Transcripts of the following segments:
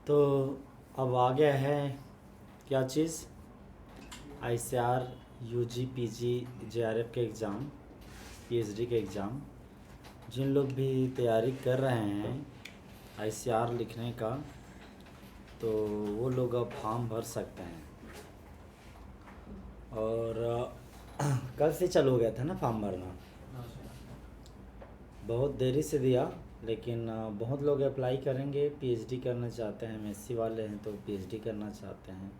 तो अब आ गया है क्या चीज़, ICAR UG PG JRF के एग्ज़ाम, PhD के एग्ज़ाम। जिन लोग भी तैयारी कर रहे हैं ICAR लिखने का, तो वो लोग अब फॉर्म भर सकते हैं। और कल से चालू हो गया था ना फॉर्म भरना, बहुत देरी से दिया, लेकिन बहुत लोग अप्लाई करेंगे। PhD करना चाहते हैं, MSc वाले हैं तो PhD करना चाहते हैं।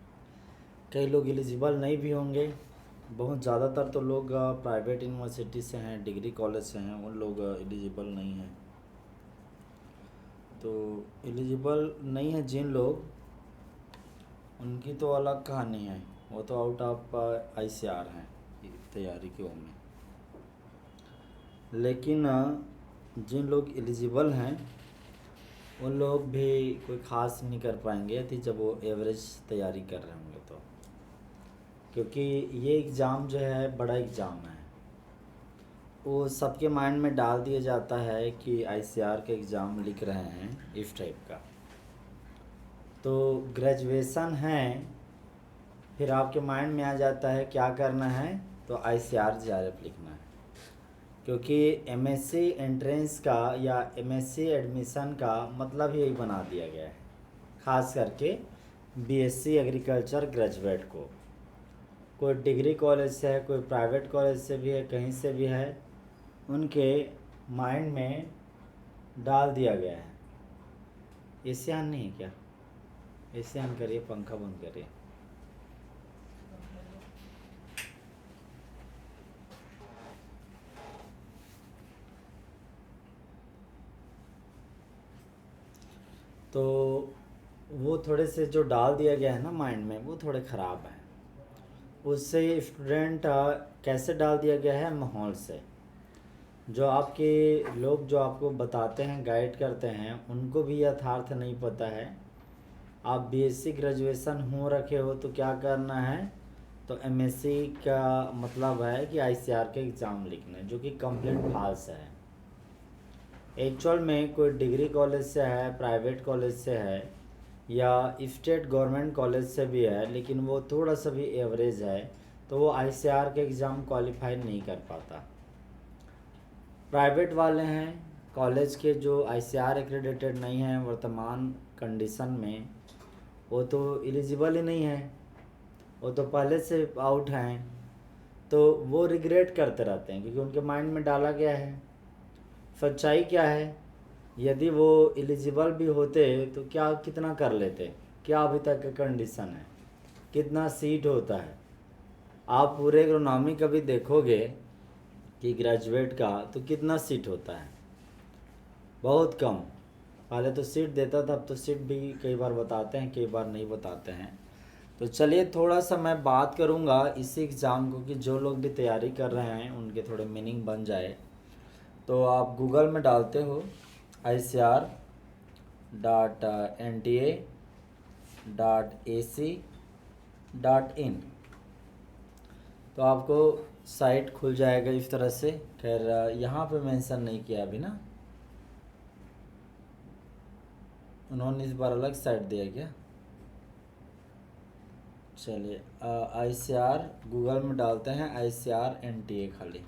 कई लोग एलिजिबल नहीं भी होंगे, बहुत ज़्यादातर तो लोग प्राइवेट यूनिवर्सिटी से हैं, डिग्री कॉलेज से हैं, उन लोग एलिजिबल नहीं हैं। तो एलिजिबल नहीं है जिन लोग, उनकी तो अलग कहानी है, वो तो आउट ऑफ ICAR हैं तैयारी की में। लेकिन जिन लोग एलिजिबल हैं उन लोग भी कोई ख़ास नहीं कर पाएंगे यदि जब वो एवरेज तैयारी कर रहे होंगे तो, क्योंकि ये एग्ज़ाम जो है बड़ा एग्ज़ाम है। वो सबके माइंड में डाल दिया जाता है कि ICAR के एग्ज़ाम लिख रहे हैं इस टाइप का। तो ग्रेजुएशन है, फिर आपके माइंड में आ जाता है क्या करना है, तो ICAR JRF लिखना है। क्योंकि MSc एंट्रेंस का या MSc एडमिशन का मतलब यही बना दिया गया है, ख़ास करके BSc एग्रीकल्चर ग्रेजुएट को। कोई डिग्री कॉलेज से है, कोई प्राइवेट कॉलेज से भी है, कहीं से भी है, उनके माइंड में डाल दिया गया है। एसी ऑन नहीं है क्या? एसी ऑन करिए, पंखा बंद करिए। तो वो थोड़े से जो डाल दिया गया है ना माइंड में, वो थोड़े ख़राब हैं। उससे स्टूडेंट कैसे डाल दिया गया है, माहौल से। जो आपके लोग जो आपको बताते हैं, गाइड करते हैं, उनको भी यथार्थ नहीं पता है। आप BSc ग्रेजुएशन हो रखे हो तो क्या करना है, तो MSc का मतलब है कि ICAR के एग्ज़ाम लिखना है, जो कि कंप्लीट फाल्स है। एक्चुअल में कोई डिग्री कॉलेज से है, प्राइवेट कॉलेज से है, या स्टेट गवर्नमेंट कॉलेज से भी है, लेकिन वो थोड़ा सा भी एवरेज है, तो वो ICAR के एग्ज़ाम क्वालिफाई नहीं कर पाता। प्राइवेट वाले हैं कॉलेज के जो ICAR एक्रेडिटेड नहीं हैं वर्तमान कंडीशन में, वो तो एलिजिबल ही नहीं है, वो तो पहले से आउट हैं। तो वो रिग्रेट करते रहते हैं, क्योंकि उनके माइंड में डाला गया है। सच्चाई क्या है, यदि वो एलिजिबल भी होते तो क्या कितना कर लेते, क्या अभी तक का कंडीशन है, कितना सीट होता है। आप पूरे एग्रोनॉमी का भी देखोगे कि ग्रेजुएट का तो कितना सीट होता है, बहुत कम। पहले तो सीट देता था, अब तो सीट भी कई बार बताते हैं, कई बार नहीं बताते हैं। तो चलिए थोड़ा सा मैं बात करूँगा इसी एग्ज़ाम को, कि जो लोग भी तैयारी कर रहे हैं उनके थोड़े मीनिंग बन जाए। तो आप गूगल में डालते हो ICAR.NTA.AC.in, तो आपको साइट खुल जाएगा इस तरह से। खैर यहाँ पे मेंशन नहीं किया अभी ना, उन्होंने इस बार अलग साइट दिया क्या। चलिए ICAR गूगल में डालते हैं, ICAR NTA खाली।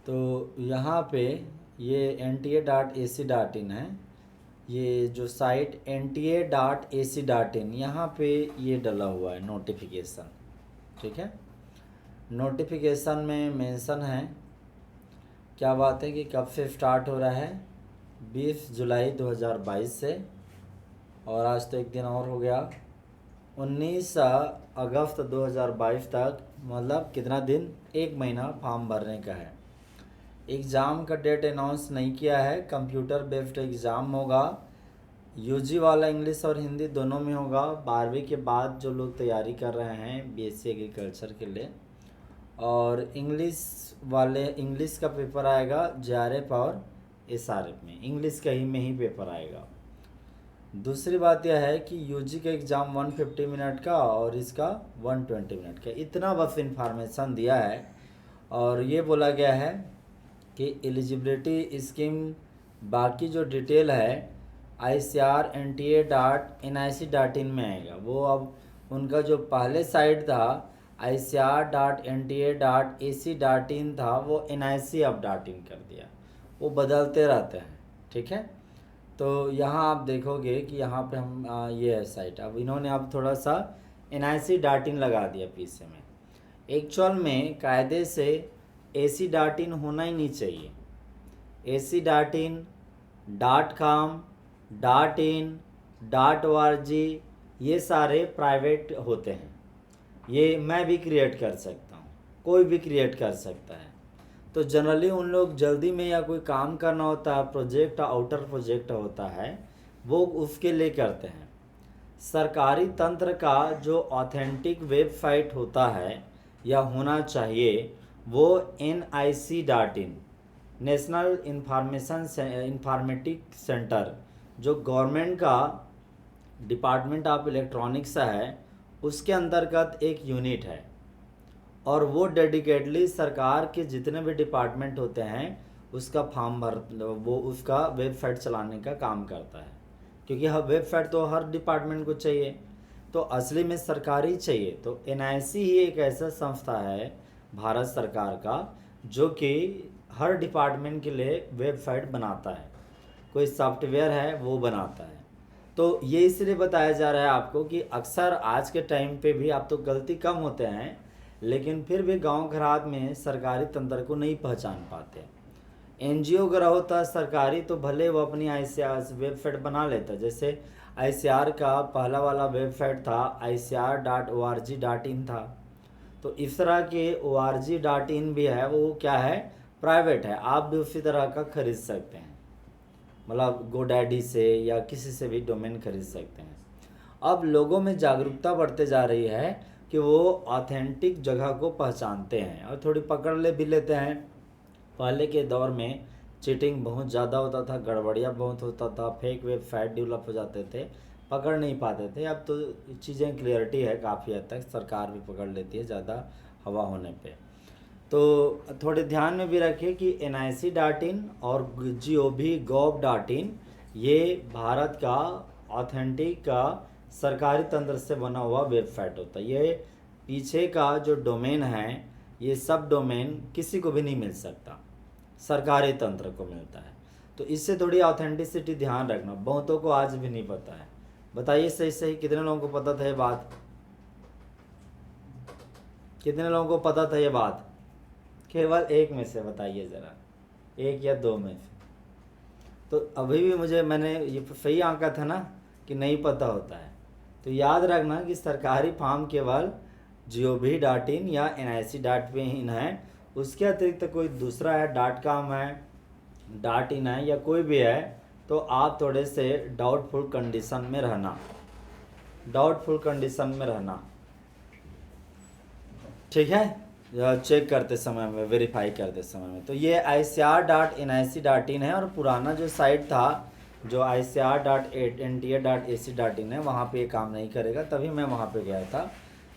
तो यहाँ पे ये NTA.AC.in है, ये जो साइट NTA.AC.in, यहाँ पे ये डला हुआ है नोटिफिकेशन। ठीक है, नोटिफिकेशन में मेंशन है, क्या बात है कि कब से स्टार्ट हो रहा है, 20 जुलाई 2022 से, और आज तो एक दिन और हो गया, 19 अगस्त 2022 तक, मतलब कितना दिन, एक महीना फॉर्म भरने का है। एग्ज़ाम का डेट अनाउंस नहीं किया है, कंप्यूटर बेस्ड एग्ज़ाम होगा। UG वाला इंग्लिश और हिंदी दोनों में होगा। 12वीं के बाद जो लोग तैयारी कर रहे हैं BSc एग्रीकल्चर के लिए, और इंग्लिश वाले, इंग्लिश का पेपर आएगा JRF और SRF में, इंग्लिश का ही में ही पेपर आएगा। दूसरी बात यह है कि यूजी का एग्ज़ाम 150 मिनट का और इसका 120 मिनट का, इतना बस इंफॉर्मेशन दिया है। और ये बोला गया है कि एलिजिबिलिटी स्कीम बाकी जो डिटेल है ICR.NTA.NIC.in में आएगा। वो अब उनका जो पहले साइट था ICR.NTA.AC.in था, वो NIC अब .in कर दिया। वो बदलते रहते हैं, ठीक है। तो यहाँ आप देखोगे कि यहाँ पे हम ये है साइट, अब इन्होंने अब थोड़ा सा NIC.in लगा दिया पीछे में। एक्चुअल में कायदे से AC.in होना ही नहीं चाहिए। AC.in, .com, .in, .org ये सारे प्राइवेट होते हैं। ये मैं भी क्रिएट कर सकता हूँ, कोई भी क्रिएट कर सकता है। तो जनरली उन लोग जल्दी में या कोई काम करना होता है, प्रोजेक्ट आउटर प्रोजेक्ट होता है, वो उसके लिए करते हैं। सरकारी तंत्र का जो ऑथेंटिक वेबसाइट होता है या होना चाहिए वो NIC.in, नेशनल इंफॉर्मेटिक सेंटर, जो गवर्नमेंट का डिपार्टमेंट ऑफ इलेक्ट्रॉनिक्स है, उसके अंतर्गत एक यूनिट है। और वो डेडिकेटली सरकार के जितने भी डिपार्टमेंट होते हैं उसका फॉर्म भर, वो उसका वेबसाइट चलाने का काम करता है। क्योंकि हर वेबसाइट तो हर डिपार्टमेंट को चाहिए, तो असली में सरकारी चाहिए। तो NIC ही एक ऐसा संस्था है भारत सरकार का जो कि हर डिपार्टमेंट के लिए वेबसाइट बनाता है, कोई सॉफ्टवेयर है वो बनाता है। तो ये इसलिए बताया जा रहा है आपको कि अक्सर आज के टाइम पे भी आप तो गलती कम होते हैं, लेकिन फिर भी गांव घरात में सरकारी तंत्र को नहीं पहचान पाते। NGO अगर होता सरकारी तो भले वो अपनी ICR वेबसाइट बना लेता। जैसे ICR का पहला वाला वेबसाइट था ICR.org.in था। तो इस तरह के org.in भी है, वो क्या है, प्राइवेट है। आप भी उसी तरह का खरीद सकते हैं, मतलब GoDaddy से या किसी से भी डोमेन खरीद सकते हैं। अब लोगों में जागरूकता बढ़ते जा रही है कि वो ऑथेंटिक जगह को पहचानते हैं और थोड़ी पकड़ ले भी लेते हैं। पहले के दौर में चीटिंग बहुत ज़्यादा होता था, गड़बड़ियाँ बहुत होता था, फेक वेबसाइट डेवलप हो जाते थे, पकड़ नहीं पाते थे। अब तो चीज़ें क्लियरिटी है काफ़ी हद तक, सरकार भी पकड़ लेती है ज़्यादा हवा होने पे। तो थोड़े ध्यान में भी रखिए कि NIC.in और gov.in ये भारत का ऑथेंटिक का सरकारी तंत्र से बना हुआ वेबसाइट होता है। ये पीछे का जो डोमेन है, ये सब डोमेन किसी को भी नहीं मिल सकता, सरकारी तंत्र को मिलता है। तो इससे थोड़ी ऑथेंटिसिटी ध्यान रखना, बहुतों को आज भी नहीं पता है। बताइए सही सही कितने लोगों को पता था ये बात? कितने लोगों को पता था ये बात? केवल एक में से बताइए ज़रा, एक या दो में से। तो अभी भी मैंने ये सही आंका था ना कि नहीं पता होता है। तो याद रखना कि सरकारी फॉर्म केवल gov.in या NIC.in है, उसके अतिरिक्त कोई दूसरा है .com है, .in है या कोई भी है, तो आप थोड़े से डाउटफुल कंडीशन में रहना, ठीक है, चेक करते समय में, वेरीफाई करते समय में। तो ये ICR.NIC.in है और पुराना जो साइट था जो ICR.NTA.AC.in है, वहाँ पे ये काम नहीं करेगा, तभी मैं वहाँ पे गया था।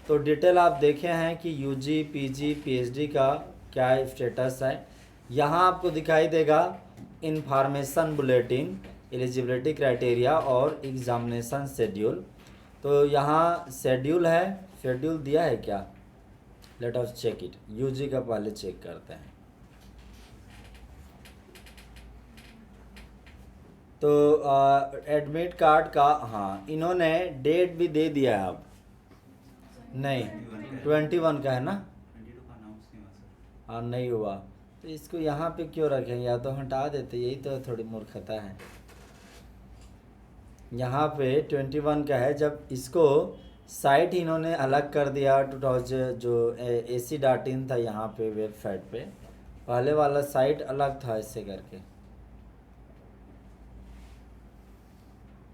तो डिटेल आप देखे हैं कि UG PG PhD का क्या स्टेटस है। यहाँ आपको दिखाई देगा इंफॉर्मेशन बुलेटिन, एलिजिबिलिटी क्राइटेरिया और एग्जामिनेशन शेड्यूल। तो यहाँ शेड्यूल है, शेड्यूल दिया है क्या? Let us check it. UG का पहले चेक करते हैं। तो एडमिट कार्ड का, हाँ इन्होंने डेट भी दे दिया है। अब नहीं 21 का है ना, हाँ नहीं हुआ तो इसको यहाँ पे क्यों रखें, या तो हटा देते, यही तो थोड़ी मूर्खता है। यहाँ पे 21 का है, जब इसको साइट इन्होंने अलग कर दिया 2000 जो AC.in था यहाँ पे वेबसाइट पे, पहले वाला साइट अलग था इससे करके।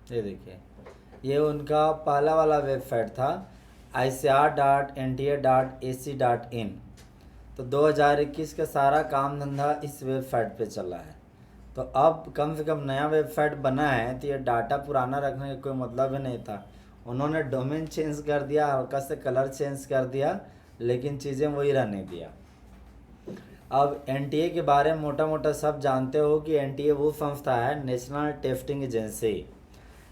ये देखिए, ये उनका पहला वाला वेबसाइट था ICR.NTA.AC.in। तो 2021 का सारा काम धंधा इस वेबसाइट पे चला है। तो अब कम से कम नया वेबसाइट बना है तो ये डाटा पुराना रखने का कोई मतलब ही नहीं था। उन्होंने डोमेन चेंज कर दिया, हल्का से कलर चेंज कर दिया, लेकिन चीज़ें वही रहने दिया। अब एनटीए के बारे में मोटा मोटा सब जानते हो कि एनटीए वो संस्था है, नेशनल टेस्टिंग एजेंसी।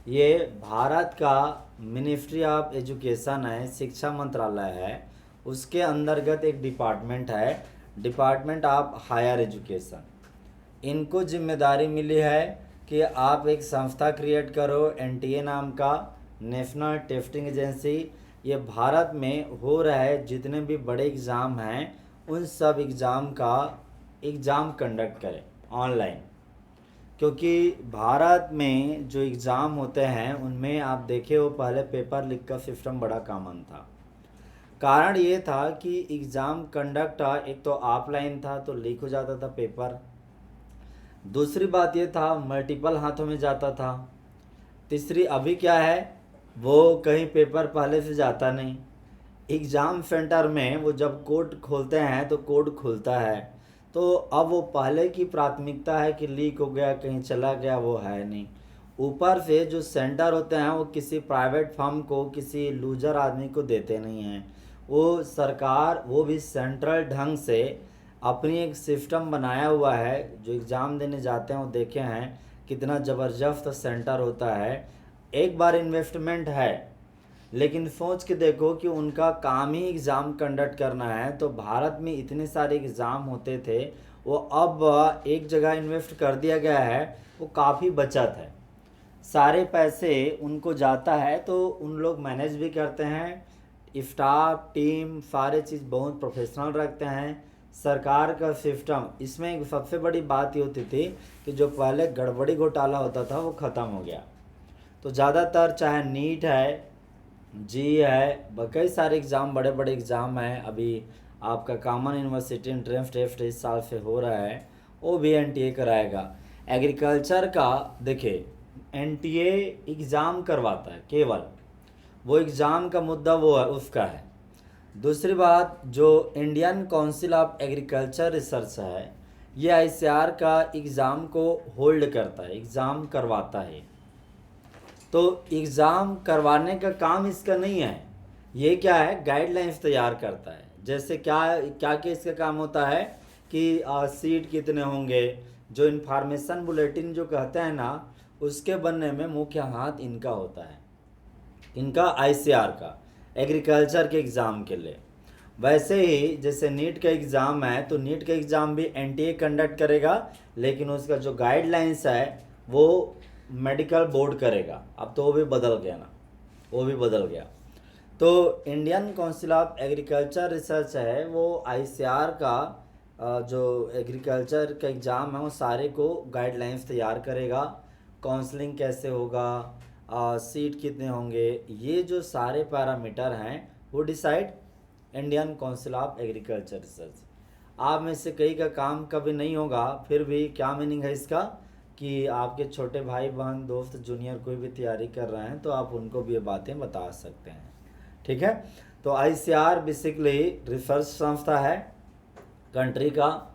ये भारत का मिनिस्ट्री ऑफ एजुकेशन है, शिक्षा मंत्रालय है, उसके अंतर्गत एक डिपार्टमेंट है, डिपार्टमेंट ऑफ हायर एजुकेशन। इनको जिम्मेदारी मिली है कि आप एक संस्था क्रिएट करो एनटीए नाम का, नेशनल टेस्टिंग एजेंसी। ये भारत में हो रहे जितने भी बड़े एग्ज़ाम हैं उन सब एग्ज़ाम का एग्ज़ाम कंडक्ट करें ऑनलाइन। क्योंकि भारत में जो एग्ज़ाम होते हैं उनमें आप देखे हो पहले पेपर लीक का सिस्टम बड़ा कॉमन था। कारण ये था कि एग्ज़ाम कंडक्ट एक तो ऑफलाइन था तो लीक हो जाता था पेपर, दूसरी बात ये था मल्टीपल हाथों में जाता था, तीसरी अभी क्या है वो कहीं पेपर पहले से जाता नहीं, एग्ज़ाम सेंटर में वो जब कोड खोलते हैं तो कोड खुलता है, तो अब वो पहले की प्राथमिकता है कि लीक हो गया कहीं चला गया, वो है नहीं। ऊपर से जो सेंटर होते हैं वो किसी प्राइवेट फर्म को, किसी लूजर आदमी को देते नहीं हैं। वो सरकार, वो भी सेंट्रल ढंग से अपनी एक सिस्टम बनाया हुआ है। जो एग्ज़ाम देने जाते हैं वो देखे हैं कितना ज़बरदस्त सेंटर होता है। एक बार इन्वेस्टमेंट है, लेकिन सोच के देखो कि उनका काम ही एग्ज़ाम कंडक्ट करना है। तो भारत में इतने सारे एग्ज़ाम होते थे, वो अब एक जगह इन्वेस्ट कर दिया गया है, वो काफ़ी बचत है, सारे पैसे उनको जाता है, तो उन लोग मैनेज भी करते हैं, स्टाफ टीम सारे चीज़ बहुत प्रोफेशनल रखते हैं। सरकार का सिस्टम, इसमें एक सबसे बड़ी बात ये होती थी कि जो पहले गड़बड़ी घोटाला होता था वो ख़त्म हो गया। तो ज़्यादातर चाहे नीट है, जी है, कई सारे एग्ज़ाम, बड़े बड़े एग्ज़ाम हैं। अभी आपका कॉमन यूनिवर्सिटी एंट्रेंस टेस्ट इस साल से हो रहा है, वो भी एनटीए कराएगा। एग्रीकल्चर का देखिए, एनटीए एग्ज़ाम करवाता है, केवल वो एग्ज़ाम का मुद्दा वो है, उसका है। दूसरी बात, जो Indian council of agriculture research है, ये आईसीआर का एग्ज़ाम को होल्ड करता है, एग्ज़ाम करवाता है। तो एग्ज़ाम करवाने का काम इसका नहीं है, ये क्या है, गाइडलाइंस तैयार करता है। जैसे क्या क्या क्या इसका काम होता है कि सीट कितने होंगे, जो इन्फॉर्मेशन बुलेटिन जो कहते हैं ना, उसके बनने में मुख्य हाथ इनका होता है, इनका आईसीआर का, एग्रीकल्चर के एग्ज़ाम के लिए। वैसे ही जैसे नीट का एग्ज़ाम है, तो नीट का एग्ज़ाम भी एनटीए कंडक्ट करेगा, लेकिन उसका जो गाइडलाइंस है वो मेडिकल बोर्ड करेगा। अब तो वो भी बदल गया ना, वो भी बदल गया। तो Indian council of agriculture research है, वो आईसीआर का जो एग्रीकल्चर का एग्ज़ाम है वो सारे को गाइडलाइंस तैयार करेगा, काउंसलिंग कैसे होगा, सीट कितने होंगे, ये जो सारे पैरामीटर हैं वो decide Indian council of agriculture research. आप में से कई का काम कभी नहीं होगा, फिर भी क्या मीनिंग है इसका कि आपके छोटे भाई बहन दोस्त जूनियर कोई भी तैयारी कर रहे हैं तो आप उनको भी ये बातें बता सकते हैं, ठीक है। तो आईसीआर बेसिकली रिसर्च संस्था है कंट्री का,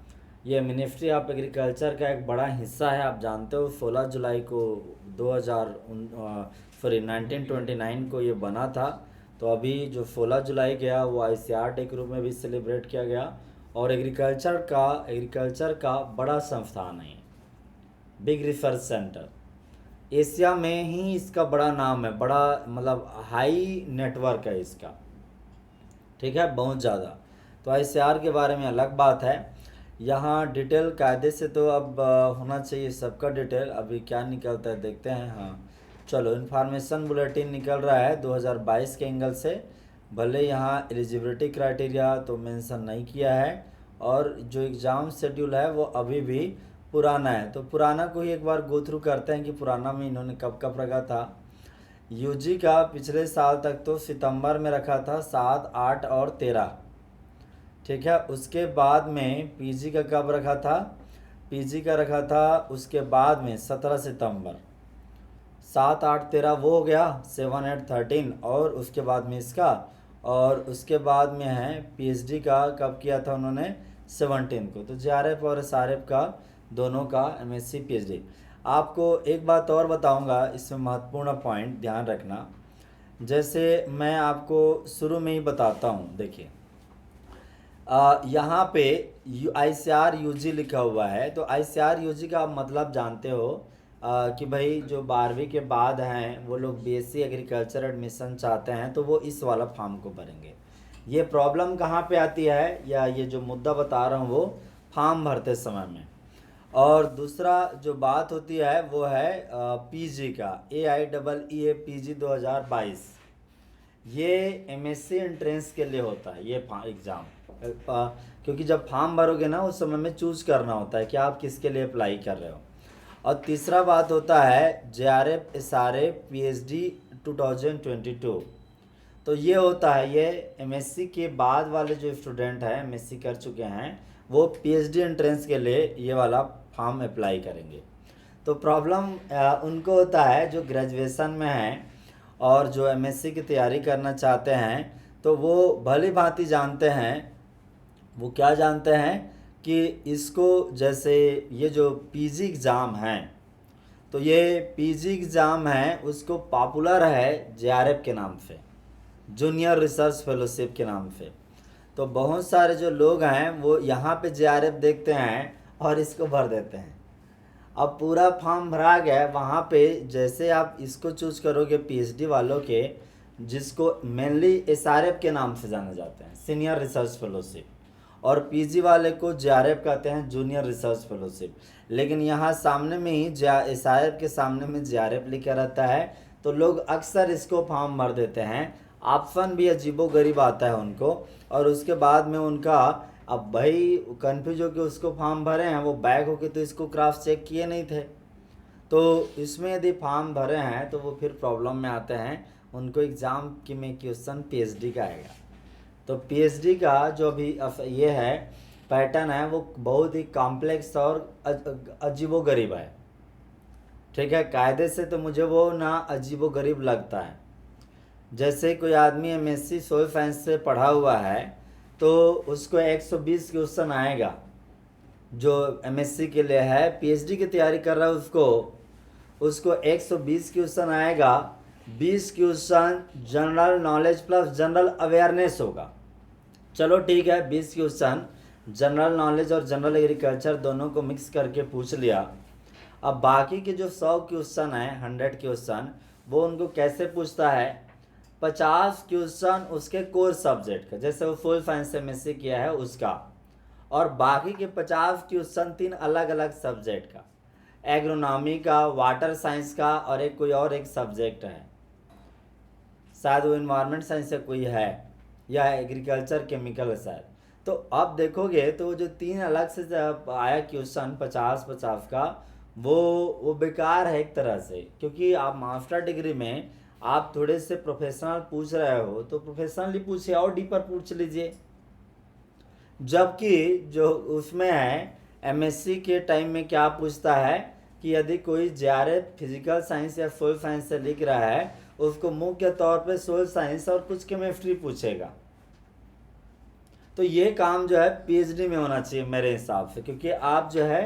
ये मिनिस्ट्री ऑफ एग्रीकल्चर का एक बड़ा हिस्सा है। आप जानते हो 16 जुलाई को 1929 को ये बना था। तो अभी जो 16 जुलाई गया वो आईसीआर डे के रूप में भी सेलिब्रेट किया गया। और एग्रीकल्चर का बड़ा संस्थान है, बिग रिसर्च सेंटर, एशिया में ही इसका बड़ा नाम है, बड़ा मतलब हाई नेटवर्क है इसका, ठीक है, बहुत ज़्यादा। तो आईसीआर के बारे में अलग बात है, यहाँ डिटेल कायदे से तो अब होना चाहिए सबका डिटेल, अभी क्या निकलता है देखते हैं। हाँ चलो, इन्फॉर्मेशन बुलेटिन निकल रहा है 2022 के एंगल से, भले यहाँ एलिजिबिलिटी क्राइटेरिया तो मेंशन नहीं किया है, और जो एग्ज़ाम शेड्यूल है वो अभी भी पुराना है। तो पुराना को ही एक बार गो थ्रू करते हैं कि पुराना में इन्होंने कब कब रखा था। यूजी का पिछले साल तक तो सितंबर में रखा था, 7, 8 और 13, ठीक है। उसके बाद में पीजी का कब रखा था, पीजी का रखा था उसके बाद में 17 सितंबर, 7, 8, 13 वो हो गया, 7, 8, 13, और उसके बाद में इसका, और उसके बाद में है पीएचडी का कब किया था उन्होंने, 17 को। तो जेआरएफ और एसआरएफ का दोनों का एमएससी पीएचडी। आपको एक बात और बताऊंगा, इसमें महत्वपूर्ण पॉइंट ध्यान रखना। जैसे मैं आपको शुरू में ही बताता हूँ, देखिए यहाँ पे ICAR UG लिखा हुआ है, तो ICAR UG का आप मतलब जानते हो कि भाई जो 12वीं के बाद हैं वो लोग BSc एग्रीकल्चर एडमिशन चाहते हैं तो वो इस वाला फॉर्म को भरेंगे। ये प्रॉब्लम कहाँ पे आती है, या ये जो मुद्दा बता रहा हूँ वो फॉर्म भरते समय में। और दूसरा जो बात होती है वो है PG का, AIEEA PG 2022। ये MSc एंट्रेंस के लिए होता है ये एग्ज़ाम। क्योंकि जब फॉर्म भरोगे ना उस समय में चूज करना होता है कि आप किसके लिए अप्लाई कर रहे हो। और तीसरा बात होता है JRF SRF PhD 2022। तो ये होता है, ये MSc के बाद वाले जो स्टूडेंट हैं MSc कर चुके हैं वो PhD एंट्रेंस के लिए ये वाला फॉर्म अप्लाई करेंगे। तो प्रॉब्लम उनको होता है जो ग्रेजुएशन में हैं और जो MSc की तैयारी करना चाहते हैं, तो वो भली भांति जानते हैं, वो क्या जानते हैं कि इसको जैसे ये जो PG एग्ज़ाम है, तो ये PG एग्ज़ाम है उसको पॉपुलर है JRF के नाम से, जूनियर रिसर्च फेलोशिप के नाम से। तो बहुत सारे जो लोग हैं वो यहाँ पे JRF देखते हैं और इसको भर देते हैं। अब पूरा फॉर्म भरा गया, वहाँ पे जैसे आप इसको चूज करोगे PhD वालों के, जिसको मेनली SRF के नाम से जाने जाते हैं, सीनियर रिसर्च फेलोशिप, और PG वाले को JRF कहते हैं, जूनियर रिसर्च फेलोशिप। लेकिन यहाँ सामने में ही SRF के सामने में JRF लिखा रहता है, तो लोग अक्सर इसको फॉर्म भर देते हैं। ऑप्शन भी अजीबोगरीब आता है उनको, और उसके बाद में उनका अब भाई कन्फ्यूज होकर उसको फॉर्म भरे हैं, वो बैक होके तो इसको क्रॉस चेक किए नहीं थे। तो इसमें यदि फॉर्म भरे हैं तो वो फिर प्रॉब्लम में आते हैं, उनको एग्ज़ाम की में क्वेश्चन PhD का आएगा। तो PhD का जो अभी ये है पैटर्न है वो बहुत ही कॉम्प्लेक्स और अजीबोगरीब है। ठीक है, कायदे से तो मुझे वो ना अजीबोगरीब लगता है। जैसे कोई आदमी MSc सोयल साइंस से पढ़ा हुआ है तो उसको 120 क्वेश्चन आएगा, जो MSc के लिए है, PhD की तैयारी कर रहा है उसको 120 क्वेश्चन आएगा। 20 question general knowledge plus general awareness होगा। चलो ठीक है, 20 क्वेश्चन जनरल नॉलेज और जनरल एग्रीकल्चर दोनों को मिक्स करके पूछ लिया। अब बाकी के जो 100 क्वेश्चन है, 100 क्वेश्चन, वो उनको कैसे पूछता है, 50 क्वेश्चन उसके कोर सब्जेक्ट का, जैसे वो सोयल साइंस से MSc किया है उसका, और बाकी के 50 क्वेश्चन 3 अलग अलग सब्जेक्ट का, एग्रोनॉमी का, वाटर साइंस का, और एक सब्जेक्ट है, शायद वो इन्वायरमेंट साइंस से कोई है, या एग्रीकल्चर केमिकल है शायद। तो अब देखोगे तो जो 3 अलग से आया क्वेश्चन 50-50 का, वो बेकार है एक तरह से, क्योंकि आप मास्टर डिग्री में आप थोड़े से प्रोफेशनल पूछ रहे हो तो प्रोफेशनली पूछिए और डीपर पूछ लीजिए। जबकि जो उसमें है MSc के टाइम में क्या पूछता है कि यदि कोई JRF फिजिकल साइंस या सोयल साइंस से लिख रहा है, उसको मुख्य तौर पे सोयल साइंस और कुछ केमिस्ट्री पूछेगा। तो ये काम जो है PhD में होना चाहिए मेरे हिसाब से, क्योंकि आप जो है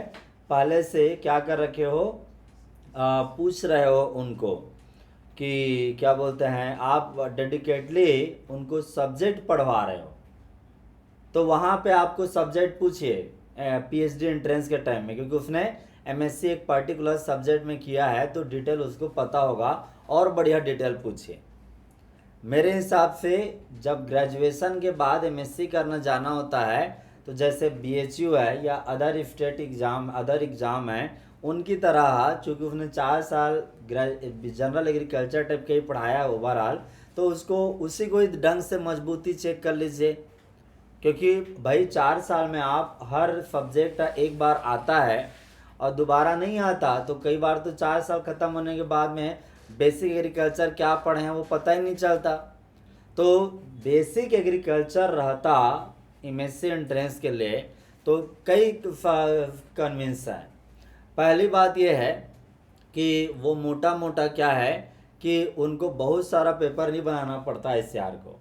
पहले से क्या कर रखे हो, पूछ रहे हो उनको कि क्या बोलते हैं, आप डेडिकेटली उनको सब्जेक्ट पढ़वा रहे हो। तो वहाँ पे आपको सब्जेक्ट पूछिए PhD एंट्रेंस के टाइम में, क्योंकि उसने MSc एक पर्टिकुलर सब्जेक्ट में किया है तो डिटेल उसको पता होगा, और बढ़िया डिटेल पूछिए। मेरे हिसाब से जब ग्रेजुएशन के बाद MSc करना जाना होता है, तो जैसे BHU है या other state exam, other exam है, उनकी तरह चूँकि उसने 4 साल जनरल एग्रीकल्चर टाइप के ही पढ़ाया है ओवरऑल, तो उसको उसी को ही ढंग से मजबूती चेक कर लीजिए। क्योंकि भाई 4 साल में आप हर सब्जेक्ट एक बार आता है और दोबारा नहीं आता, तो कई बार तो 4 साल ख़त्म होने के बाद में बेसिक एग्रीकल्चर क्या पढ़े हैं वो पता ही नहीं चलता। तो बेसिक एग्रीकल्चर रहता MSc एंट्रेंस के लिए तो कई कन्विंस है। पहली बात यह है कि वो मोटा मोटा क्या है कि उनको बहुत सारा पेपर नहीं बनाना पड़ता SCR को,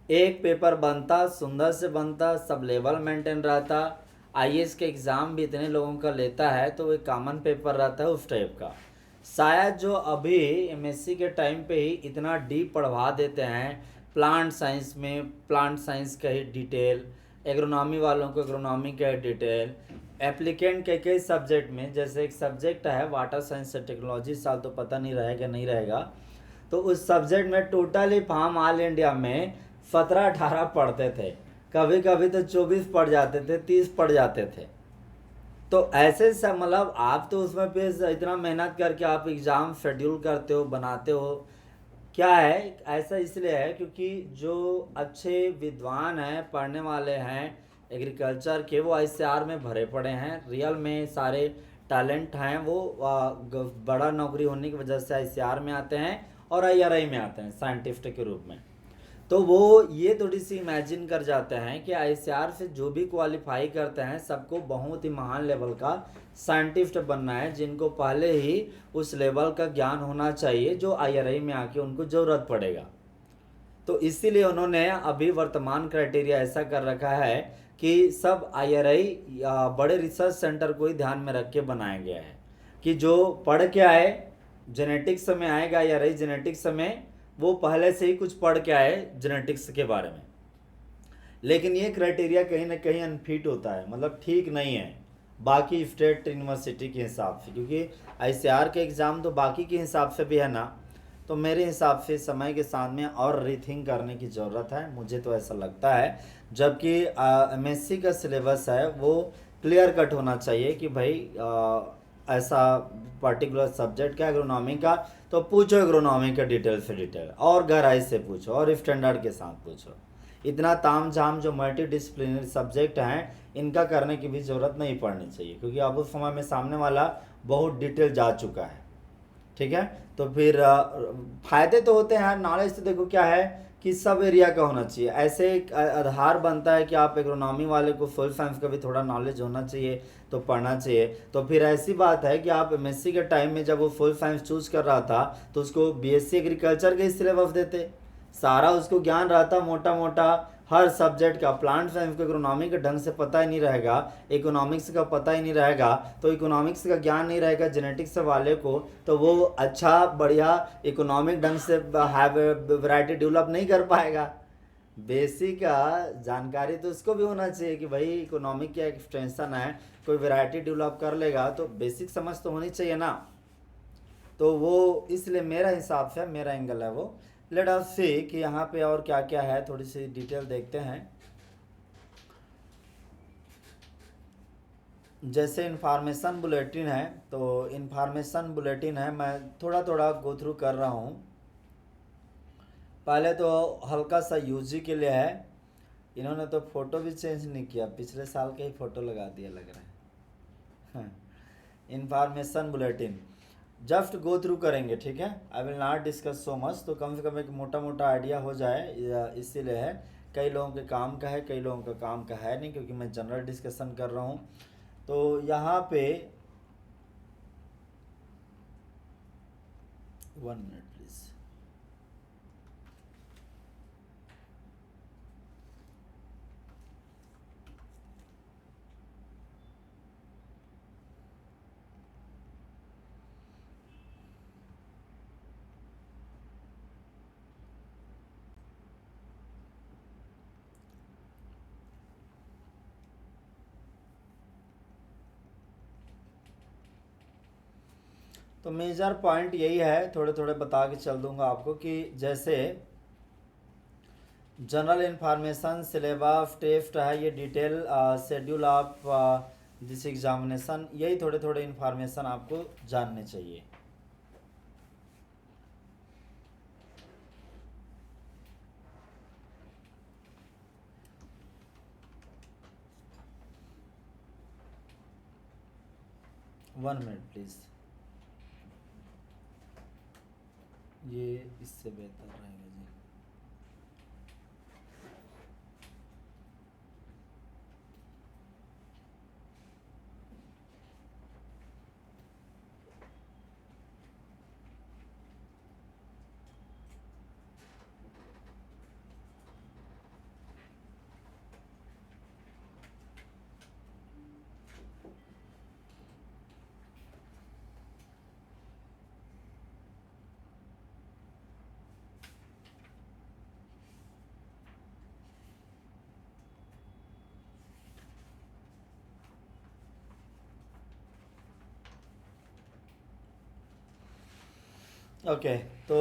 एक पेपर बनता, सुंदर से बनता, सब लेवल मेंटेन रहता, आईएएस के एग्ज़ाम भी इतने लोगों का लेता है तो वो कॉमन पेपर रहता है उस टाइप का। शायद जो अभी एमएससी के टाइम पे ही इतना डीप पढ़वा देते हैं प्लांट साइंस में, प्लांट साइंस का ही डिटेल, एग्रोनॉमी वालों को एग्रोनॉमी का डिटेल, एप्लीकेंट के कई सब्जेक्ट में, जैसे एक सब्जेक्ट है वाटर साइंस एंड टेक्नोलॉजी, साल तो पता नहीं रहेगा नहीं रहेगा, तो उस सब्जेक्ट में टोटली हम ऑल इंडिया में 17-18 पढ़ते थे, कभी कभी तो 24 पढ़ जाते थे, 30 पढ़ जाते थे। तो ऐसे सब मतलब आप तो उसमें पे इतना मेहनत करके आप एग्ज़ाम शेड्यूल करते हो, बनाते हो, क्या है ऐसा इसलिए है क्योंकि जो अच्छे विद्वान हैं, पढ़ने वाले हैं एग्रीकल्चर के, वो आईसीआर में भरे पड़े हैं, रियल में सारे टैलेंट हैं वो बड़ा नौकरी होने की वजह से आईसीआर में आते हैं और आईआरआई में आते हैं साइंटिस्ट के रूप में। तो वो ये थोड़ी सी इमेजिन कर जाते हैं कि आईसीआर से जो भी क्वालिफाई करते हैं सबको बहुत ही महान लेवल का साइंटिस्ट बनना है, जिनको पहले ही उस लेवल का ज्ञान होना चाहिए जो आईआरआई में आके उनको ज़रूरत पड़ेगा। तो इसीलिए उन्होंने अभी वर्तमान क्राइटेरिया ऐसा कर रखा है कि सब आईआरआई बड़े रिसर्च सेंटर को ही ध्यान में रख के बनाया गया है कि जो पढ़ के आए, जेनेटिक्स में आएगा आईआरआई जेनेटिक्स में, वो पहले से ही कुछ पढ़ के आए जेनेटिक्स के बारे में। लेकिन ये क्राइटेरिया कहीं ना कहीं अनफिट होता है, मतलब ठीक नहीं है बाकी स्टेट यूनिवर्सिटी के हिसाब से, क्योंकि आईसीआर के एग्ज़ाम तो बाकी के हिसाब से भी है ना। तो मेरे हिसाब से समय के साथ में और रीथिंक करने की ज़रूरत है, मुझे तो ऐसा लगता है। जबकि एमएससी का सिलेबस है वो क्लियर कट होना चाहिए कि भाई ऐसा पर्टिकुलर सब्जेक्ट का एग्रोनॉमी का, तो पूछो एग्रोनॉमी का डिटेल से डिटेल और गहराई से पूछो और स्टैंडर्ड के साथ पूछो। इतना ताम झाम जो मल्टी डिसिप्लिनरी सब्जेक्ट हैं इनका करने की भी ज़रूरत नहीं पड़नी चाहिए, क्योंकि अब उस समय में सामने वाला बहुत डिटेल जा चुका है। ठीक है, तो फिर फायदे तो होते हैं, नॉलेज तो देखो क्या है कि सब एरिया का होना चाहिए। ऐसे एक आधार बनता है कि आप एग्रोनॉमी वाले को सोयल साइंस का भी थोड़ा नॉलेज होना चाहिए, तो पढ़ना चाहिए। तो फिर ऐसी बात है कि आप एमएससी के टाइम में जब वो सोयल साइंस चूज कर रहा था तो उसको बीएससी एग्रीकल्चर के ही सिलेबस देते, सारा उसको ज्ञान रहता मोटा मोटा हर सब्जेक्ट का। प्लांट साइंस को इकोनॉमी के ढंग से पता ही नहीं रहेगा, इकोनॉमिक्स का पता ही नहीं रहेगा, तो इकोनॉमिक्स का ज्ञान नहीं रहेगा जेनेटिक्स वाले को, तो वो अच्छा बढ़िया इकोनॉमिक ढंग से वैरायटी डेवलप नहीं कर पाएगा। बेसिक जानकारी तो उसको भी होना चाहिए कि भाई इकोनॉमिक क्या एक्सटेंशन है, कोई वैरायटी डेवलप कर लेगा तो बेसिक समझ तो होनी चाहिए ना। तो वो इसलिए मेरा हिसाब से, मेरा एंगल है वो। लेट अस सी कि यहाँ पे और क्या क्या है, थोड़ी सी डिटेल देखते हैं। जैसे इन्फॉर्मेशन बुलेटिन है, तो इन्फॉर्मेशन बुलेटिन है, मैं थोड़ा थोड़ा गो थ्रू कर रहा हूँ। पहले तो हल्का सा यूजी के लिए है, इन्होंने तो फ़ोटो भी चेंज नहीं किया, पिछले साल का ही फ़ोटो लगा दिया लग रहा है। Information bulletin just go through करेंगे, ठीक है, I will not discuss so much, तो कम से कम एक मोटा मोटा आइडिया हो जाए, इसीलिए है। कई लोगों के काम का है, कई लोगों का काम का है नहीं, क्योंकि मैं जनरल डिस्कशन कर रहा हूँ। तो यहाँ पे 1 मिनट प्लीज़। तो मेजर पॉइंट यही है, थोड़े थोड़े बता के चल दूंगा आपको, कि जैसे जनरल इंफॉर्मेशन, सिलेबस, टेस्ट है, ये detail schedule of this examination, यही थोड़े थोड़े इंफॉर्मेशन आपको जानने चाहिए। वन मिनट प्लीज़, ये इससे बेहतर रहेगा जी। ओके। तो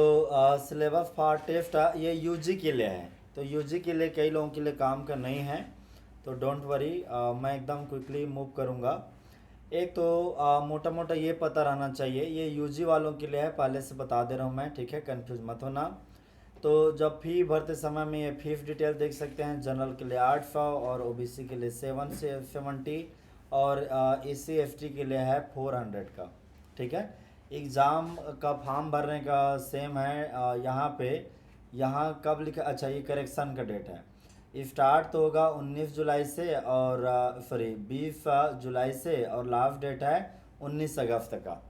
सिलेबस फॉर टेस्ट ये यूजी के लिए है, तो यूजी के लिए कई लोगों के लिए काम का नहीं है, तो डोंट वरी, मैं एकदम क्विकली मूव करूँगा। एक तो मोटा मोटा ये पता रहना चाहिए, ये यूजी वालों के लिए है, पहले से बता दे रहा हूँ मैं, ठीक है, कंफ्यूज मत होना। तो जब फी भरते समय में ये फीस डिटेल देख सकते हैं, जनरल के लिए 800 और ओबीसी के लिए 770 और एससी एसटी के लिए है 400 का, ठीक है। एग्ज़ाम का फॉर्म भरने का सेम है यहाँ पे, यहाँ कब लिखा, अच्छा ये करेक्शन का डेट है, स्टार्ट तो होगा 19 जुलाई से और सॉरी 20 जुलाई से, और लास्ट डेट है 19 अगस्त का।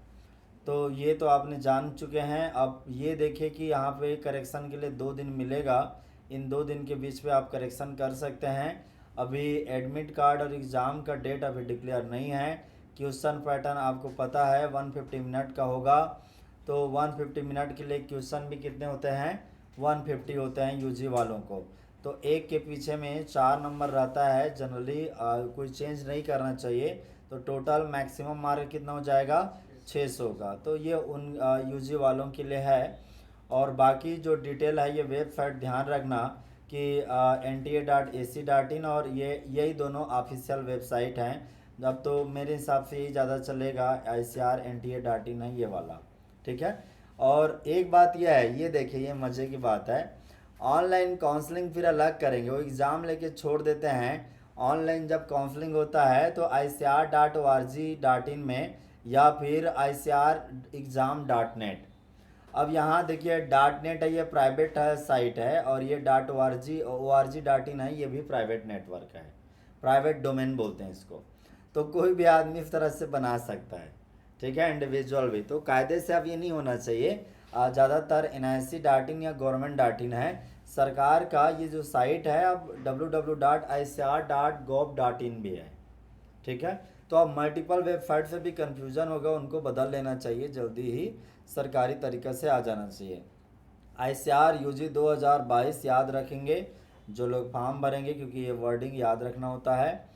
तो ये तो आपने जान चुके हैं। अब ये देखिए कि यहाँ पे करेक्शन के लिए 2 दिन मिलेगा, इन 2 दिन के बीच में आप करेक्शन कर सकते हैं। अभी एडमिट कार्ड और एग्ज़ाम का डेट अभी डिक्लेयर नहीं है। क्वेश्चन पैटर्न आपको पता है 150 मिनट का होगा, तो 150 मिनट के लिए क्वेश्चन भी कितने होते हैं, 150 होते हैं यूजी वालों को। तो एक के पीछे में 4 नंबर रहता है जनरली, कोई चेंज नहीं करना चाहिए। तो टोटल मैक्सिमम मार्क कितना हो जाएगा, 600 का। तो ये उन यूजी वालों के लिए है। और बाकी जो डिटेल है ये वेबसाइट ध्यान रखना कि nta.ac.in, और ये यही दोनों ऑफिशियल वेबसाइट हैं। अब तो मेरे हिसाब से यही ज़्यादा चलेगा, ICR.nta.in है ये वाला, ठीक है। और एक बात यह है, ये देखिए ये मज़े की बात है, ऑनलाइन काउंसलिंग फिर अलग करेंगे, वो एग्ज़ाम लेके छोड़ देते हैं। ऑनलाइन जब काउंसलिंग होता है तो ICR.org.in में या फिर ICR.exam.net। अब यहाँ देखिए .net है, ये प्राइवेट है साइट है, और ये .org.in है, ये भी प्राइवेट नेटवर्क है, प्राइवेट डोमेन बोलते हैं इसको। तो कोई भी आदमी इस तरह से बना सकता है, ठीक है, इंडिविजुअल भी। तो कायदे से अब ये नहीं होना चाहिए। ज़्यादातर NIC.in या गवर्नमेंट.in है, सरकार का ये जो साइट है अब www.icr.gov.in भी है, ठीक है। तो अब मल्टीपल वेबसाइट से भी कन्फ्यूज़न होगा, उनको बदल लेना चाहिए, जल्दी ही सरकारी तरीक़े से आ जाना चाहिए। ICR UG 2022 याद रखेंगे जो लोग फॉर्म भरेंगे, क्योंकि ये वर्डिंग याद रखना होता है।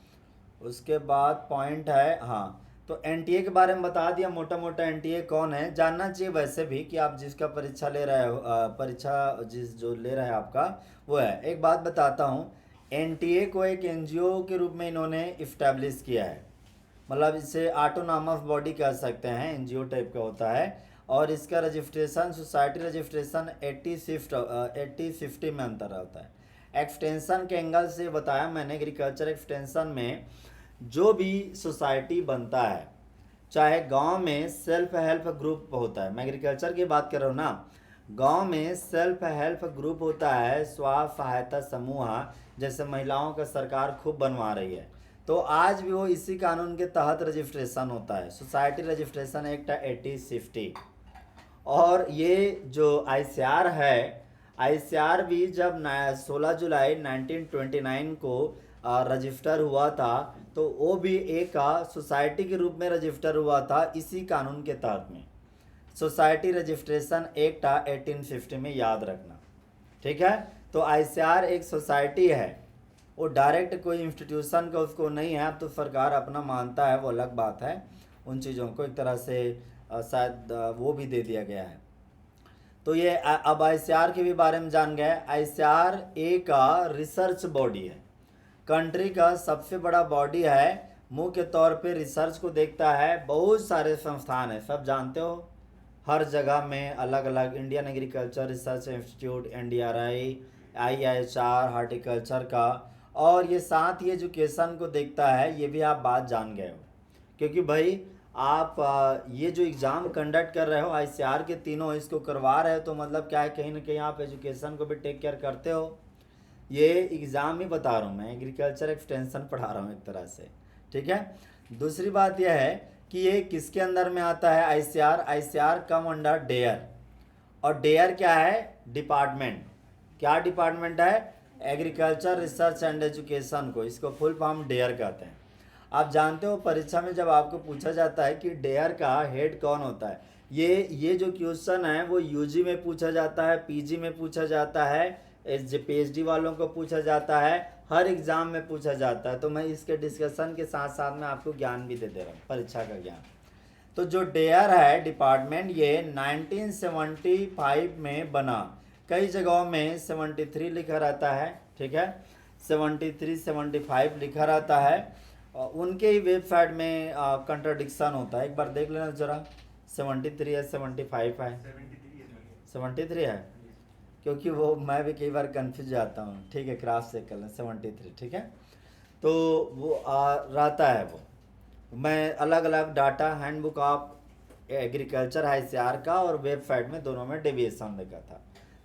उसके बाद पॉइंट है, हाँ, तो NTA के बारे में बता दिया मोटा मोटा। NTA कौन है जानना चाहिए वैसे भी, कि आप जिसका परीक्षा ले रहे हो, परीक्षा जिस जो ले रहा है आपका वो है। एक बात बताता हूँ, NTA को एक NGO के रूप में इन्होंने इस्टेब्लिश किया है, मतलब इसे ऑटोनॉमस बॉडी कह सकते हैं, NGO टाइप का होता है। और इसका रजिस्ट्रेशन, सोसाइटी रजिस्ट्रेशन 80-50 में अंतर होता है। एक्सटेंशन के एंगल से बताया मैंने, एग्रीकल्चर एक्सटेंशन में जो भी सोसाइटी बनता है, चाहे गांव में सेल्फ हेल्प ग्रुप होता है, मैं एग्रीकल्चर की बात कर रहा हूँ ना, गांव में सेल्फ हेल्प ग्रुप होता है, स्व सहायता समूह, जैसे महिलाओं का सरकार खूब बनवा रही है, तो आज भी वो इसी कानून के तहत रजिस्ट्रेशन होता है, सोसाइटी रजिस्ट्रेशन एक्ट 80-50। और ये जो ICR है, ICR भी जब 16 जुलाई 1929 को रजिस्टर हुआ था, तो वो भी एक सोसाइटी के रूप में रजिस्टर हुआ था इसी कानून के तहत में, सोसाइटी रजिस्ट्रेशन एक्ट 1850 में, याद रखना, ठीक है। तो ICR एक सोसाइटी है, वो डायरेक्ट कोई इंस्टीट्यूशन का उसको नहीं है। अब तो सरकार अपना मानता है, वो अलग बात है, उन चीज़ों को एक तरह से शायद वो भी दे दिया गया है। तो ये अब ICR के भी बारे में जान गए। ICR एक रिसर्च बॉडी है, कंट्री का सबसे बड़ा बॉडी है, मुख्य तौर पे रिसर्च को देखता है। बहुत सारे संस्थान हैं, सब जानते हो, हर जगह में अलग अलग, Indian agriculture research institute, NDRI, IIHR horticulture का, और ये साथ ही एजुकेशन को देखता है। ये भी आप बात जान गए हो, क्योंकि भाई आप ये जो एग्ज़ाम कंडक्ट कर रहे हो ICR के तीनों, इसको करवा रहे हो, तो मतलब क्या है, कहीं ना कहीं आप एजुकेशन को भी टेक केयर करते हो। ये एग्ज़ाम ही बता रहा हूँ मैं, एग्रीकल्चर एक्सटेंशन पढ़ा रहा हूँ एक तरह से, ठीक है। दूसरी बात यह है कि ये किसके अंदर में आता है ICR कम अंडर डेयर। और डेयर क्या है, डिपार्टमेंट, क्या डिपार्टमेंट है, एग्रीकल्चर रिसर्च एंड एजुकेशन को, इसको फुल फॉर्म डेयर कहते हैं। आप जानते हो परीक्षा में जब आपको पूछा जाता है कि डेयर का हेड कौन होता है, ये जो क्वेश्चन है वो UG में पूछा जाता है, PG में पूछा जाता है, PhD वालों को पूछा जाता है, हर एग्ज़ाम में पूछा जाता है। तो मैं इसके डिस्कशन के साथ साथ में आपको ज्ञान भी दे रहा हूँ, परीक्षा का ज्ञान। तो जो डेयर है डिपार्टमेंट ये 1975 में बना। कई जगहों में 73 लिखा रहता है, ठीक है, 73 75 लिखा रहता है। उनके ही वेबसाइट में कंट्राडिक्शन होता है, एक बार देख लेना जरा, 73 है 75 है, 73 है, क्योंकि वो मैं भी कई बार कंफ्यूज जाता हूँ, ठीक है, क्रॉस चेक कर लें 73, ठीक है। तो वो रहता है, वो मैं अलग अलग data handbook of agriculture ICAR का और वेबसाइट में दोनों में डेविएशन लिखा था।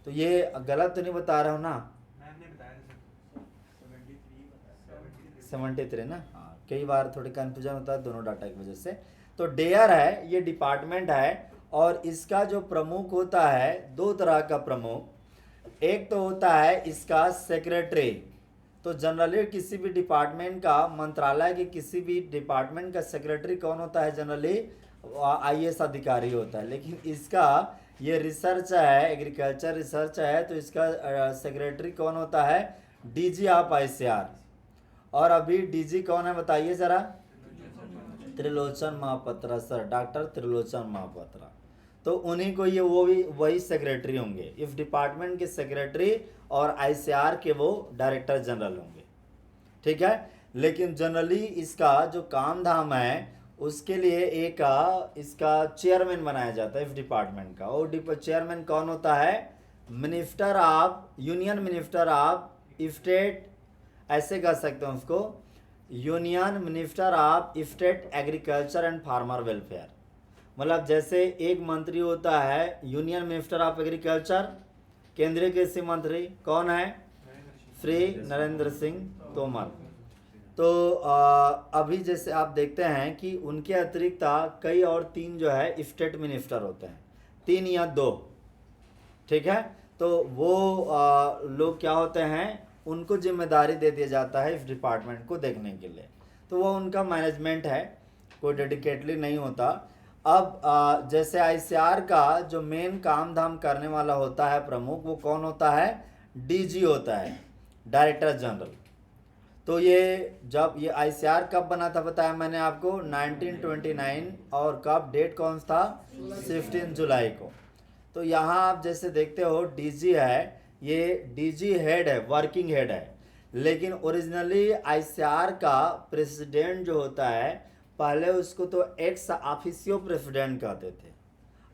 तो ये गलत तो नहीं बता रहा हूँ ना? 73 ना, हाँ, कई बार थोड़ी कंफ्यूजन होता है दोनों डाटा की वजह से। तो डेयर है, ये डिपार्टमेंट है, और इसका जो प्रमुख होता है, दो तरह का प्रमुख। एक तो होता है इसका सेक्रेटरी। तो जनरली किसी भी डिपार्टमेंट का, मंत्रालय के किसी भी डिपार्टमेंट का सेक्रेटरी कौन होता है? जनरली IAS अधिकारी होता है। लेकिन इसका ये रिसर्च है, एग्रीकल्चर रिसर्च है, तो इसका सेक्रेटरी कौन होता है? DG of ICAR। और अभी DG कौन है बताइए जरा? Trilochan Mahapatra sir, doctor Trilochan Mahapatra. तो उन्हीं को ये वो भी वही सेक्रेटरी होंगे, इस डिपार्टमेंट के सेक्रेटरी, और ICAR के वो डायरेक्टर जनरल होंगे, ठीक है। लेकिन जनरली इसका जो काम धाम है, उसके लिए एक इसका चेयरमैन बनाया जाता है इस डिपार्टमेंट का। और चेयरमैन कौन होता है? Minister of, union minister of state, ऐसे कह सकते हैं उसको, union minister of state agriculture and farmer welfare. मतलब जैसे एक मंत्री होता है यूनियन मिनिस्टर ऑफ एग्रीकल्चर, केंद्रीय कृषि मंत्री कौन है? श्री नरेंद्र सिंह तोमर। तो अभी जैसे आप देखते हैं कि उनके अतिरिक्त कई और 3 जो है स्टेट मिनिस्टर होते हैं, 3 या 2, ठीक है। तो वो लोग क्या होते हैं, उनको जिम्मेदारी दे दिया जाता है इस डिपार्टमेंट को देखने के लिए। तो वो उनका मैनेजमेंट है, कोई डेडिकेटली नहीं होता। अब जैसे ICAR का जो मेन काम धाम करने वाला होता है प्रमुख, वो कौन होता है? DG होता है, डायरेक्टर जनरल। तो ये जब ये ICAR कब बना था बताया मैंने आपको? 1929। और कब, डेट कौन था? 15 जुलाई को। तो यहाँ आप जैसे देखते हो DG है, ये DG हेड है, वर्किंग हेड है। लेकिन ओरिजिनली ICAR का प्रेसिडेंट जो होता है, पहले उसको तो एक्स ऑफिसियो प्रेसिडेंट कहते थे।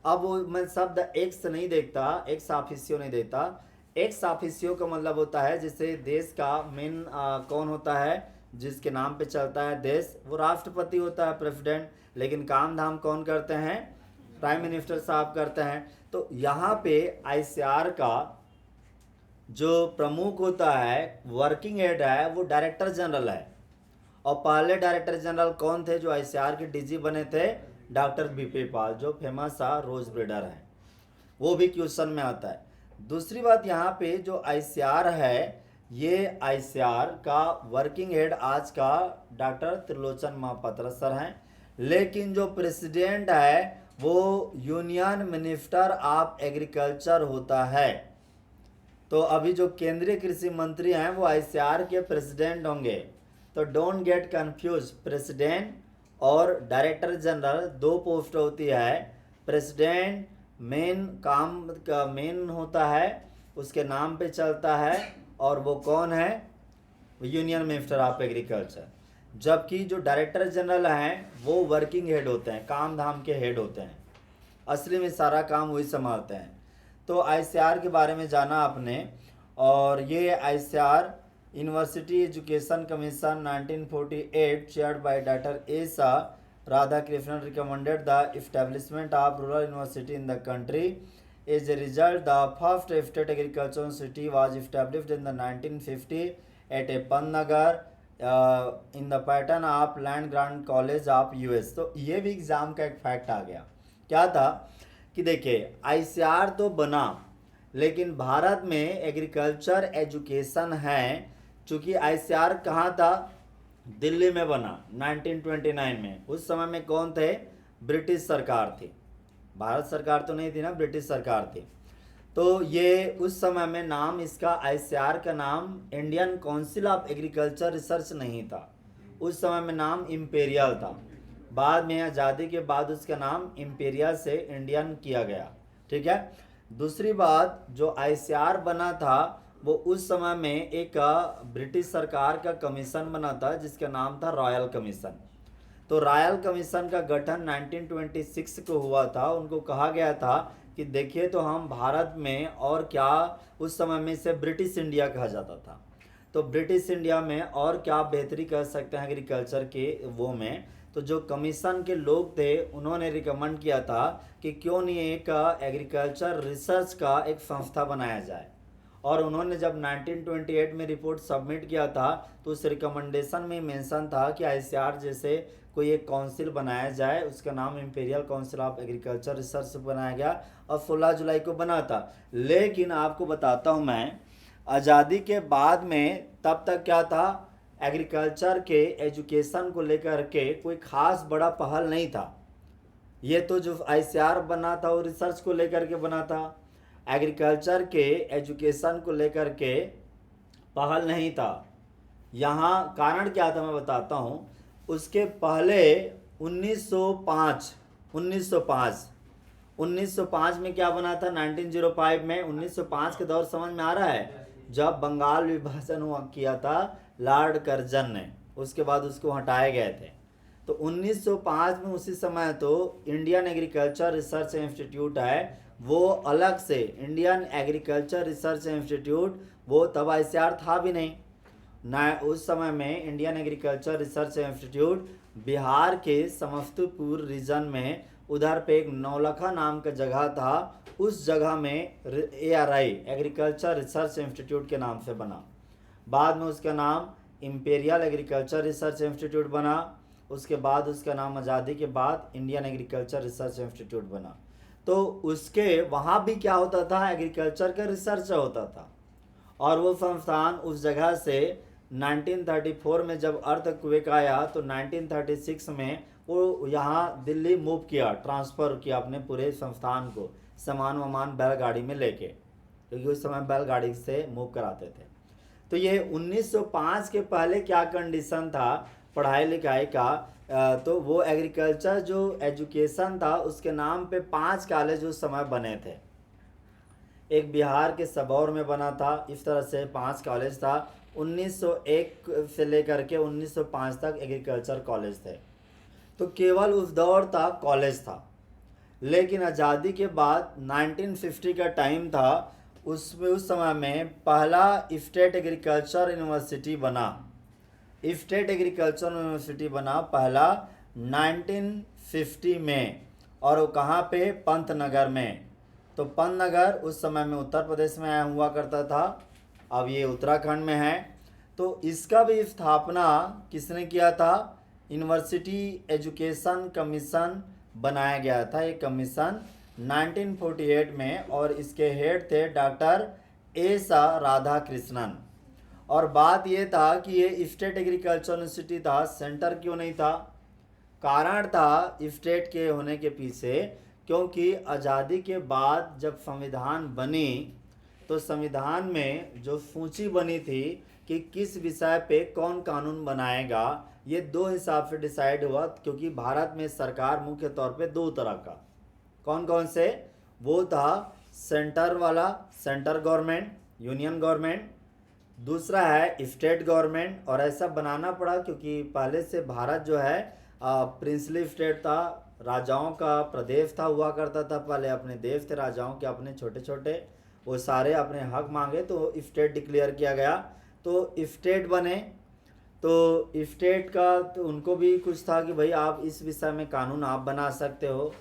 अब वो मैं शब्द एक्स नहीं देखता, एक्स ऑफिसियो नहीं देता। एक्स ऑफिसियो का मतलब होता है जैसे देश का मेन कौन होता है, जिसके नाम पे चलता है देश, वो राष्ट्रपति होता है, प्रेसिडेंट। लेकिन काम धाम कौन करते हैं? प्राइम मिनिस्टर साहब करते हैं। तो यहाँ पे ICAR का जो प्रमुख होता है, वर्किंग हेड है, वो डायरेक्टर जनरल है। और पहले डायरेक्टर जनरल कौन थे जो ICAR के DG बने थे? डॉक्टर BP पाल, जो फेमस रोज ब्रीडर है, वो भी क्वेश्चन में आता है। दूसरी बात यहाँ पे जो ICAR है, ये ICAR का वर्किंग हेड आज का डॉक्टर त्रिलोचन महापात्रा सर हैं। लेकिन जो प्रेसिडेंट है वो यूनियन मिनिस्टर ऑफ एग्रीकल्चर होता है। तो अभी जो केंद्रीय कृषि मंत्री हैं वो ICAR के प्रेसिडेंट होंगे। तो डोंट गेट कंफ्यूज, प्रेसिडेंट और डायरेक्टर जनरल 2 पोस्ट होती है। प्रेसिडेंट मेन काम का मेन होता है, उसके नाम पे चलता है, और वो कौन है? Union minister of agriculture. जबकि जो डायरेक्टर जनरल हैं वो वर्किंग हेड होते हैं, काम धाम के हेड होते हैं, असली में सारा काम वही संभालते हैं। तो ICAR के बारे में जाना आपने। और ये ICAR university education commission 1948 chaired by doctor S Radhakrishnan recommended the establishment of rural university in the country. As a result, the first state agricultural university was established in the 1950 at a Pantnagar in the pattern of land grant college of US. तो ये भी exam का एक fact आ गया। क्या था कि देखिए ICAR तो बना, लेकिन भारत में एग्रीकल्चर एजुकेशन है, चूँकि ICAR कहाँ था? दिल्ली में बना 1929 में। उस समय में कौन थे? ब्रिटिश सरकार थी, भारत सरकार तो नहीं थी ना, ब्रिटिश सरकार थी। तो ये उस समय में नाम इसका ICAR का नाम Indian council of agriculture research नहीं था, उस समय में नाम इम्पेरियल था। बाद में आज़ादी के बाद उसका नाम इम्पेरिया से इंडियन किया गया, ठीक है। दूसरी बात, जो आईसीआर बना था वो उस समय में एक ब्रिटिश सरकार का कमीशन बना था जिसका नाम था रॉयल कमीशन। तो रॉयल कमीशन का गठन 1926 को हुआ था। उनको कहा गया था कि देखिए तो हम भारत में और क्या, उस समय में इसे ब्रिटिश इंडिया कहा जाता था, तो ब्रिटिश इंडिया में और क्या बेहतरी कर सकते हैं एग्रीकल्चर के वो में। तो जो कमीशन के लोग थे उन्होंने रिकमेंड किया था कि क्यों नहीं एक एग्रीकल्चर रिसर्च का एक संस्था बनाया जाए। और उन्होंने जब 1928 में रिपोर्ट सबमिट किया था तो उस रिकमेंडेशन में मेंशन था कि आईसीआर जैसे कोई एक काउंसिल बनाया जाए, उसका नाम imperial council of agriculture research बनाया गया और 16 जुलाई को बना था। लेकिन आपको बताता हूँ मैं, आज़ादी के बाद में तब तक क्या था, एग्रीकल्चर के एजुकेशन को लेकर के कोई खास बड़ा पहल नहीं था। ये तो जो आईसीआर बना था वो रिसर्च को लेकर के बना था, एग्रीकल्चर के एजुकेशन को लेकर के पहल नहीं था। यहाँ कारण क्या था मैं बताता हूँ। उसके पहले 1905 में क्या बना था, 1905 में 1905 के दौर समझ में आ रहा है, जब बंगाल विभाजन हुआ किया था लॉर्ड कर्जन ने, उसके बाद उसको हटाए गए थे। तो 1905 में उसी समय तो इंडियन एग्रीकल्चर रिसर्च इंस्टीट्यूट है, वो अलग से इंडियन एग्रीकल्चर रिसर्च इंस्टीट्यूट, वो तब आईसीआर था भी नहीं ना उस समय में। Indian agriculture research institute Bihar के समस्तीपुर रीजन में, उधर पे एक नौलखा नाम का जगह था, उस जगह में एआरआई एग्रीकल्चर रिसर्च इंस्टीट्यूट के नाम से बना। बाद में उसका नाम इंपीरियल एग्रीकल्चर रिसर्च इंस्टीट्यूट बना। उसके बाद उसका नाम आज़ादी के बाद इंडियन एग्रीकल्चर रिसर्च इंस्टीट्यूट बना। तो उसके वहाँ भी क्या होता था, एग्रीकल्चर का रिसर्च होता था। और वो संस्थान उस जगह से 1934 में जब अर्थक्वेक आया तो 1936 में वो यहाँ दिल्ली मूव किया, ट्रांसफ़र किया अपने पूरे संस्थान को, सामान वामान बैलगाड़ी में लेके, क्योंकि उस समय बैलगाड़ी से मूव कराते थे। तो ये 1905 के पहले क्या कंडीशन था पढ़ाई लिखाई का, तो वो एग्रीकल्चर जो एजुकेशन था उसके नाम पे 5 कॉलेज उस समय बने थे। एक बिहार के सबौर में बना था, इस तरह से 5 कॉलेज था। 1901 से लेकर के 1905 तक एग्रीकल्चर कॉलेज थे। तो केवल उस दौर था कॉलेज था। लेकिन आज़ादी के बाद 1950 का टाइम था, उसमें उस समय में पहला स्टेट एग्रीकल्चर यूनिवर्सिटी बना। स्टेट एग्रीकल्चर यूनिवर्सिटी बना पहला 1950 में, और वो कहाँ पे, पंतनगर में। तो पंतनगर उस समय में उत्तर प्रदेश में आया हुआ करता था, अब ये उत्तराखंड में है। तो इसका भी स्थापना किसने किया था, यूनिवर्सिटी एजुकेशन कमीशन बनाया गया था, ये कमीशन 1948 में, और इसके हेड थे डॉक्टर एस राधाकृष्णन। और बात ये था कि ये स्टेट एग्रीकल्चर यूनिवर्सिटी था, सेंटर क्यों नहीं था, कारण था स्टेट के होने के पीछे, क्योंकि आज़ादी के बाद जब संविधान बनी तो संविधान में जो सूची बनी थी कि किस विषय पे कौन कानून बनाएगा, ये 2 हिसाब से डिसाइड हुआ। क्योंकि भारत में सरकार मुख्य तौर पे 2 तरह का, कौन कौन से, वो था सेंटर वाला, सेंटर गवर्नमेंट, यूनियन गवर्नमेंट, दूसरा है स्टेट गवर्नमेंट। और ऐसा बनाना पड़ा क्योंकि पहले से भारत जो है प्रिंसली स्टेट था, राजाओं का प्रदेश था, हुआ करता था पहले, अपने देश थे राजाओं के अपने छोटे छोटे, वो सारे अपने हक मांगे तो स्टेट डिक्लेयर किया गया, तो स्टेट बने। तो स्टेट का तो उनको भी कुछ था कि भाई आप इस विषय में कानून आप बना सकते हो।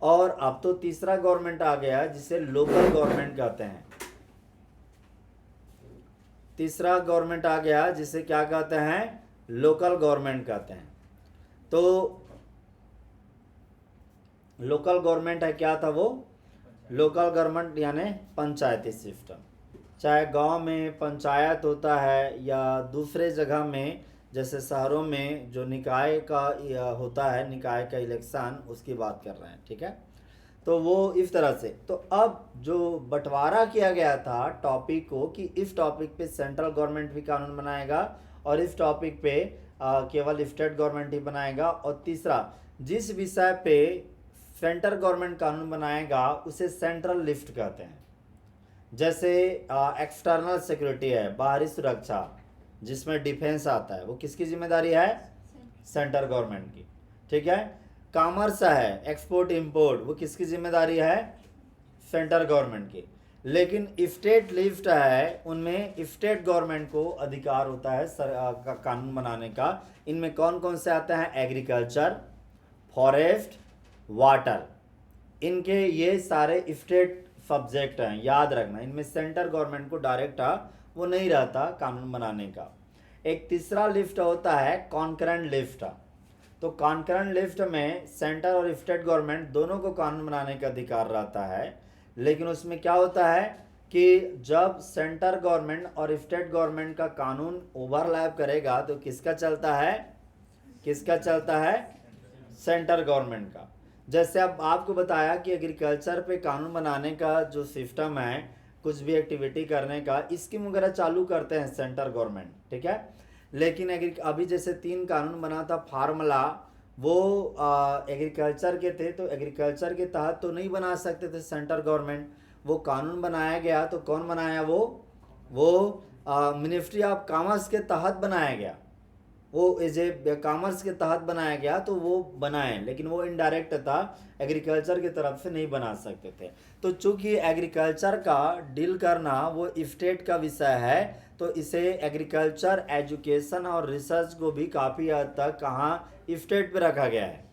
और अब तो तीसरा गवर्नमेंट आ गया जिसे लोकल गवर्नमेंट कहते हैं। तीसरा गवर्नमेंट आ गया जिसे क्या कहते हैं, लोकल गवर्नमेंट कहते हैं। तो लोकल गवर्नमेंट है क्या था वो, लोकल गवर्नमेंट यानी पंचायती सिस्टम। चाहे गांव में पंचायत होता है या दूसरे जगह में, जैसे शहरों में जो निकाय का होता है, निकाय का इलेक्शन, उसकी बात कर रहे हैं, ठीक है। तो वो इस तरह से, तो अब जो बंटवारा किया गया था टॉपिक को कि इस टॉपिक पे सेंट्रल गवर्नमेंट भी कानून बनाएगा और इस टॉपिक पे केवल स्टेट गवर्नमेंट ही बनाएगा। और तीसरा, जिस विषय पे सेंट्रल गवर्नमेंट कानून बनाएगा उसे सेंट्रल लिफ्ट कहते हैं। जैसे एक्सटर्नल सिक्योरिटी है, बाहरी सुरक्षा, जिसमें डिफेंस आता है, वो किसकी जिम्मेदारी है? सेंट्रल गवर्नमेंट की। ठीक है। कॉमर्स है, एक्सपोर्ट इंपोर्ट, वो किसकी जिम्मेदारी है? सेंट्रल गवर्नमेंट की। लेकिन स्टेट लिफ्ट है, उनमें स्टेट गवर्नमेंट को अधिकार होता है कानून बनाने का। इनमें कौन कौन से आते हैं? एग्रीकल्चर, फॉरेस्ट, वाटर, इनके ये सारे स्टेट सब्जेक्ट हैं, याद रखना। इनमें सेंट्रल गवर्नमेंट को डायरेक्ट वो नहीं रहता कानून बनाने का। एक तीसरा लिफ्ट होता है कॉन्करेंट लिफ्ट। तो कॉन्करेंट लिफ्ट में सेंट्रल और स्टेट गवर्नमेंट दोनों को कानून बनाने का अधिकार रहता है। लेकिन उसमें क्या होता है कि जब सेंट्रल गवर्नमेंट और स्टेट गवर्नमेंट का कानून ओवरलैप करेगा तो किसका चलता है? किसका चलता है? सेंट्रल गवर्नमेंट का। जैसे अब आपको बताया कि एग्रीकल्चर पे कानून बनाने का जो सिस्टम है, कुछ भी एक्टिविटी करने का, स्कीम वगैरह चालू करते हैं सेंट्रल गवर्नमेंट। ठीक है। लेकिन अभी जैसे 3 कानून बना था फार्मूला, वो एग्रीकल्चर के थे, तो एग्रीकल्चर के तहत तो नहीं बना सकते थे सेंट्रल गवर्नमेंट। वो कानून बनाया गया तो कौन बनाया? वो मिनिस्ट्री ऑफ कॉमर्स के तहत बनाया गया। वो एज ए कॉमर्स के तहत बनाया गया तो वो बनाए, लेकिन वो इनडायरेक्ट था, एग्रीकल्चर की तरफ से नहीं बना सकते थे। तो चूंकि एग्रीकल्चर का डील करना वो स्टेट का विषय है, तो इसे एग्रीकल्चर एजुकेशन और रिसर्च को भी काफ़ी हद तक कहाँ स्टेट पे रखा गया है।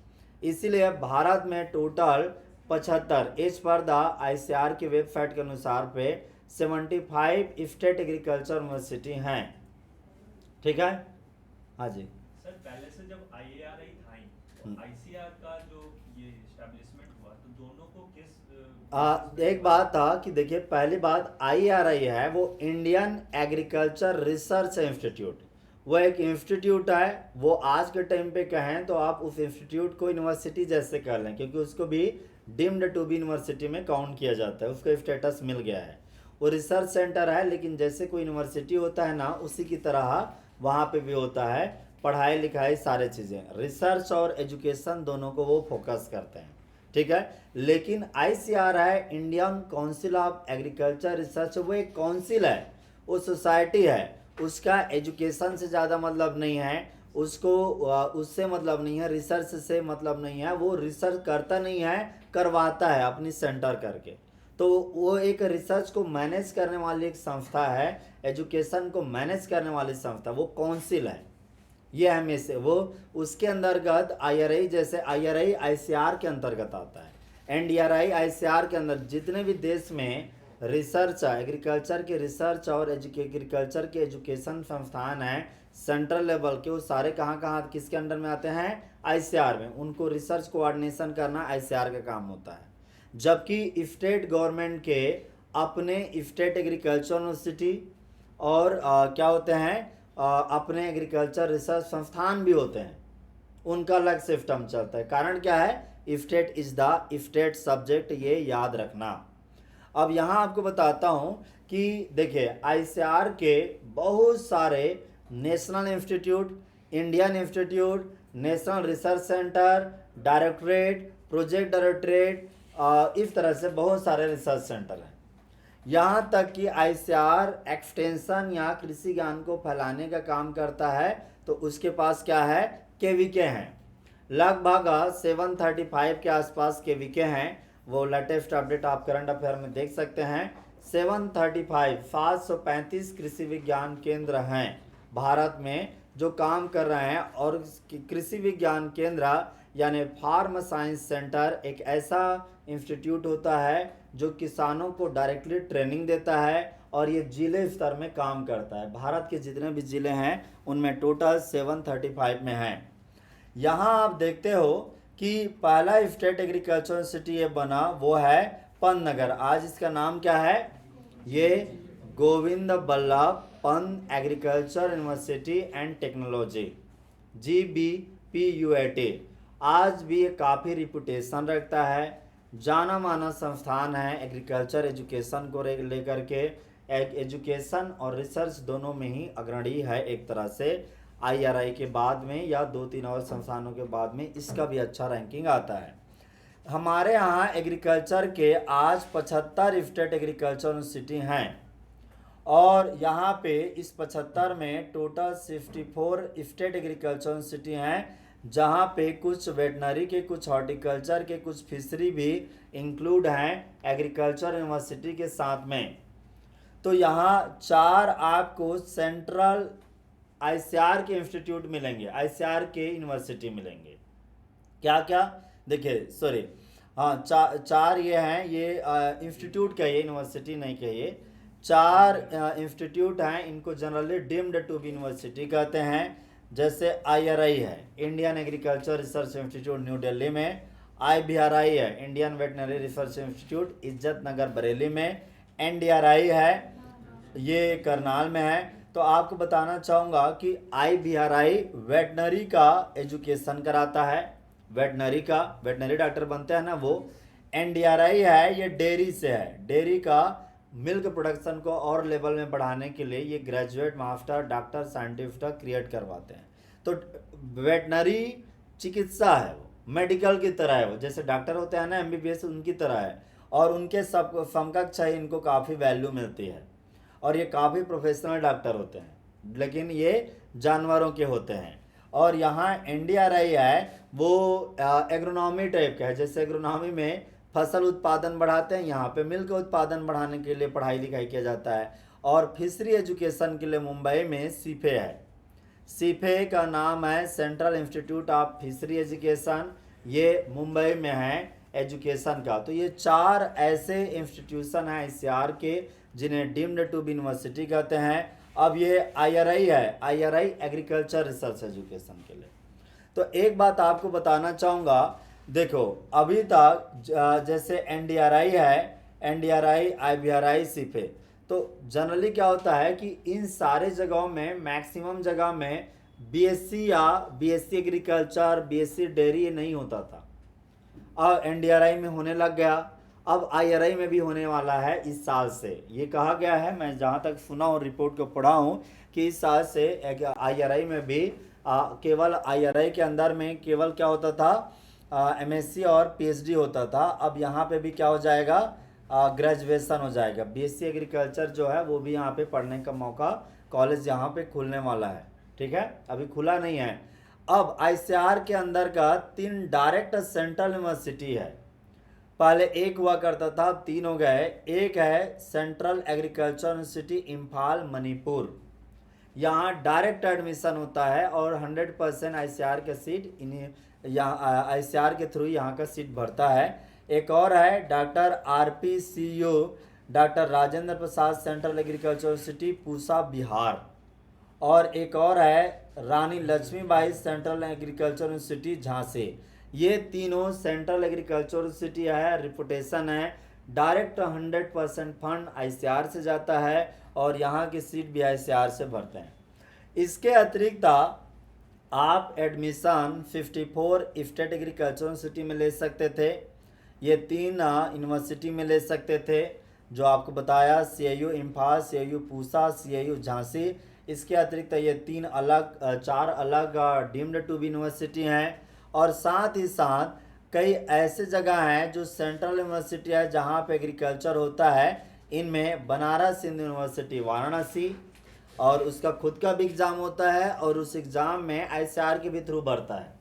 इसीलिए भारत में total 75 as per the ICAR की वेबसाइट के अनुसार पे 75 स्टेट एग्रीकल्चर यूनिवर्सिटी हैं। ठीक है। हाँ जी सर, पहले से जब IARI था ही, तो ICAR का जो ये एस्टैब्लिशमेंट हुआ, तो दोनों को किस एक बात था कि देखिए, पहली बात IARI है वो इंडियन एग्रीकल्चर रिसर्च इंस्टीट्यूट, वो एक इंस्टीट्यूट है। वो आज के टाइम पे कहें तो आप उस इंस्टीट्यूट को यूनिवर्सिटी जैसे कर लें, क्योंकि उसको भी डीम्ड टू बी यूनिवर्सिटी में काउंट किया जाता है, उसको स्टेटस मिल गया है। वो रिसर्च सेंटर है, लेकिन जैसे कोई यूनिवर्सिटी होता है ना, उसी की तरह वहाँ पे भी होता है, पढ़ाई लिखाई सारे चीज़ें, रिसर्च और एजुकेशन दोनों को वो फोकस करते हैं। ठीक है। लेकिन ICAR है, Indian council of agriculture research, वो एक काउंसिल है, वो सोसाइटी है, उसका एजुकेशन से ज़्यादा मतलब नहीं है, उसको उससे मतलब नहीं है, रिसर्च से मतलब नहीं है, वो रिसर्च करता नहीं है, करवाता है अपनी सेंटर करके। तो वो एक रिसर्च को मैनेज करने वाली एक संस्था है, एजुकेशन को मैनेज करने वाली संस्था, वो काउंसिल है। ये हमेशा वो उसके अंतर्गत IRI, जैसे IRI ICAR के अंतर्गत आता है। NDRI ICAR के अंदर जितने भी देश में रिसर्च, एग्रीकल्चर के रिसर्च और एग्रीकल्चर के एजुकेशन संस्थान हैं सेंट्रल लेवल के, वो सारे कहाँ कहाँ किसके अंडर में आते हैं? ICAR में। उनको रिसर्च कोऑर्डिनेशन करना ICAR का काम होता है। जबकि स्टेट गवर्नमेंट के अपने स्टेट एग्रीकल्चर यूनिवर्सिटी और क्या होते हैं, अपने एग्रीकल्चर रिसर्च संस्थान भी होते हैं, उनका अलग सिस्टम चलता है। कारण क्या है? State is the state subject, ये याद रखना। अब यहाँ आपको बताता हूँ कि देखिए, ICAR के बहुत सारे national institute, Indian institute, national research centre, directorate, project directorate, इस तरह से बहुत सारे रिसर्च सेंटर हैं। यहाँ तक कि ICAR एक्सटेंशन या कृषि ज्ञान को फैलाने का काम करता है, तो उसके पास क्या है? KVK हैं। लगभग 735 के आसपास KVK हैं। वो लेटेस्ट अपडेट आप करंट अफेयर में देख सकते हैं। 735 कृषि विज्ञान केंद्र हैं भारत में जो काम कर रहे हैं। और कृषि विज्ञान केंद्र यानी फार्म साइंस सेंटर एक ऐसा इंस्टीट्यूट होता है जो किसानों को डायरेक्टली ट्रेनिंग देता है, और ये जिले स्तर में काम करता है। भारत के जितने भी जिले हैं उनमें टोटल 735 में हैं। यहाँ आप देखते हो कि पहला स्टेट एग्रीकल्चर यूनिवर्सिटी ये बना, वो है पंतनगर। आज इसका नाम क्या है? ये Govind Ballabh Pant agriculture university and technology, GBPUAT। आज भी ये काफ़ी रिपुटेशन रखता है, जाना माना संस्थान है एग्रीकल्चर एजुकेशन को लेकर के। एजुकेशन और रिसर्च दोनों में ही अग्रणी है एक तरह से। IRI के बाद में या 2-3 और संस्थानों के बाद में इसका भी अच्छा रैंकिंग आता है। हमारे यहाँ एग्रीकल्चर के आज 75 स्टेट एग्रीकल्चर यूनिवर्सिटी हैं और यहाँ पे इस 75 में टोटल 64 स्टेट एग्रीकल्चर यूनिवर्सिटी हैं, जहाँ पे कुछ वेटनरी के, कुछ हॉर्टिकल्चर के, कुछ फिशरी भी इंक्लूड हैं एग्रीकल्चर यूनिवर्सिटी के साथ में। तो यहाँ 4 आपको सेंट्रल ICAR के इंस्टीट्यूट मिलेंगे, ICAR के यूनिवर्सिटी मिलेंगे। क्या क्या देखिए, सॉरी, हाँ, चार ये हैं, ये इंस्टीट्यूट कहिए, यूनिवर्सिटी नहीं कहिए, 4 इंस्टीट्यूट हैं। इनको generally deemed to be university कहते हैं। जैसे IRI है, Indian agriculture research institute new Delhi में, IVRI है, इंडियन वेटनरी रिसर्च इंस्टीट्यूट इज्जत नगर बरेली में, NDRI है, ये करनाल में है। तो आपको बताना चाहूँगा कि IVRI वेटनरी का एजुकेशन कराता है, वेटनरी डॉक्टर बनते हैं ना वो। NDRI है, ये डेयरी से है, डेयरी का मिल्क प्रोडक्शन को और लेवल में बढ़ाने के लिए ये graduate, master, doctor, scientist create करवाते हैं। तो वेटनरी चिकित्सा है, वो मेडिकल की तरह है, वो जैसे डॉक्टर होते हैं ना MBBS, उनकी तरह है। और उनके सब समकक्ष है, इनको काफ़ी वैल्यू मिलती है और ये काफ़ी प्रोफेशनल डॉक्टर होते हैं, लेकिन ये जानवरों के होते हैं। और यहाँ NDRI है, वो एग्रोनॉमी टाइप का है। जैसे एग्रोनॉमी में फसल उत्पादन बढ़ाते हैं, यहाँ पे मिल्क उत्पादन बढ़ाने के लिए पढ़ाई लिखाई किया जाता है। और फिशरी एजुकेशन के लिए मुंबई में सीफे है, सीफे का नाम है central institute of fishery education, ये मुंबई में है एजुकेशन का। तो ये 4 ऐसे इंस्टीट्यूशन हैं ICAR के जिन्हें डीम्ड टू बी यूनिवर्सिटी कहते हैं। अब ये IRI है, IRI एग्रीकल्चर रिसर्च एजुकेशन के लिए। तो एक बात आपको बताना चाहूँगा, देखो अभी तक जैसे NDRI है, NDRI, IVRI, सीफे, तो जनरली क्या होता है कि इन सारे जगहों में मैक्सिमम जगह में BSc या BSc एग्रीकल्चर, BSc डेयरी नहीं होता था। अब NDRI में होने लग गया, अब IRI में भी होने वाला है इस साल से। ये कहा गया है, मैं जहाँ तक सुना और रिपोर्ट को पढ़ा हूँ, कि इस साल से IRI में भी केवल IRI के अंदर में केवल क्या होता था, MSc और PhD होता था। अब यहाँ पे भी क्या हो जाएगा, ग्रेजुएशन हो जाएगा। BSc एग्रीकल्चर जो है वो भी यहाँ पे पढ़ने का मौका, कॉलेज यहाँ पे खुलने वाला है, ठीक है, अभी खुला नहीं है। अब ICAR के अंदर का 3 डायरेक्ट सेंट्रल यूनिवर्सिटी है। पहले एक हुआ करता था, अब 3 हो गए। एक है central agriculture university Imphal Manipur, यहाँ डायरेक्ट एडमिशन होता है और 100% ICAR का सीट यहाँ ICAR के थ्रू यहाँ का सीट भरता है। एक और है doctor RPCU, doctor Rajendra Prasad central agriculture university Pusa Bihar. और एक और है Rani Laxmibai central agriculture university Jhansi. ये तीनों सेंट्रल एग्रीकल्चर यूनिवर्सिटी है, रिपुटेशन है, डायरेक्ट 100% फंड ICAR से जाता है और यहाँ की सीट भी ICAR से भरते हैं। इसके अतिरिक्त आप एडमिशन 54 स्टेट एग्रीकल्चर यूनिवर्सिटी में ले सकते थे, ये 3 यूनिवर्सिटी में ले सकते थे जो आपको बताया, CIU Imphal, CIU Pusa, CIU Jhansi. इसके अतिरिक्त ये 4 अलग डीम्ड टू बी यूनिवर्सिटी हैं। और साथ ही साथ कई ऐसे जगह हैं जो सेंट्रल यूनिवर्सिटी है जहाँ पे एग्रीकल्चर होता है। इनमें बनारस हिंदू यूनिवर्सिटी वाराणसी, और उसका खुद का भी एग्ज़ाम होता है और उस एग्ज़ाम में ICAR के भी थ्रू भरता है।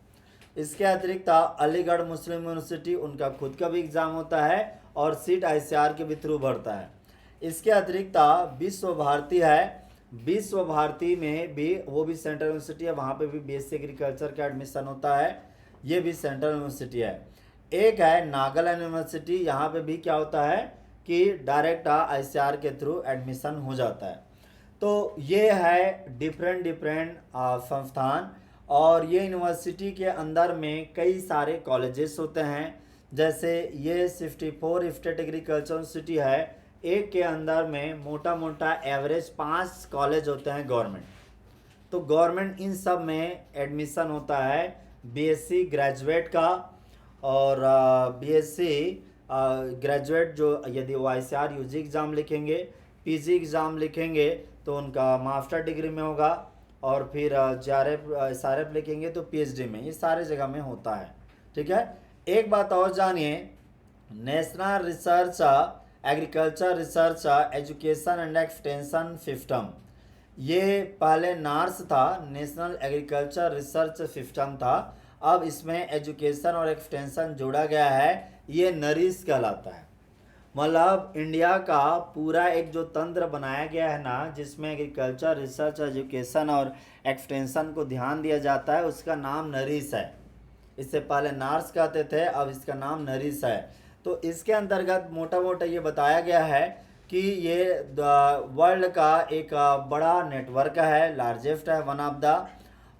इसके अतिरिक्त अलीगढ़ मुस्लिम यूनिवर्सिटी, उनका खुद का भी एग्ज़ाम होता है और सीट ICAR के भी थ्रू भरता है। इसके अतिरिक्त विश्व भारती है, विश्व भारती में भी, वो भी सेंट्रल यूनिवर्सिटी है, वहाँ पे भी BSc एग्रीकल्चर का एडमिशन होता है, ये भी सेंट्रल यूनिवर्सिटी है। एक है नागालैंड यूनिवर्सिटी, यहाँ पे भी क्या होता है कि डायरेक्ट ICAR के थ्रू एडमिशन हो जाता है। तो ये है डिफरेंट संस्थान, और ये यूनिवर्सिटी के अंदर में कई सारे कॉलेजेस होते हैं। जैसे ये 64 स्टेट एग्रीकल्चर यूनिवर्सिटी है, एक के अंदर में मोटा मोटा एवरेज 5 कॉलेज होते हैं गवर्नमेंट। तो गवर्नमेंट इन सब में एडमिशन होता है BSc ग्रेजुएट का, और BSc ग्रेजुएट जो यदि वो ICAR UG एग्ज़ाम लिखेंगे, PG एग्ज़ाम लिखेंगे तो उनका मास्टर डिग्री में होगा, और फिर JRF SRF लिखेंगे तो PhD में, ये सारे जगह में होता है। ठीक है, एक बात और जानिए, national research agriculture research education and extension system, ये पहले नार्स था, नेशनल एग्रीकल्चर रिसर्च सिस्टम था, अब इसमें एजुकेशन और एक्सटेंशन जोड़ा गया है, ये नरिस कहलाता है। मतलब इंडिया का पूरा एक जो तंत्र बनाया गया है ना, जिसमें एग्रीकल्चर रिसर्च एजुकेशन और एक्सटेंशन को ध्यान दिया जाता है, उसका नाम नरिस है। इससे पहले नार्स कहते थे, अब इसका नाम नरिस है। तो इसके अंतर्गत मोटा मोटा ये बताया गया है कि ये वर्ल्ड का एक बड़ा नेटवर्क है, लार्जेस्ट है, वन ऑफ द,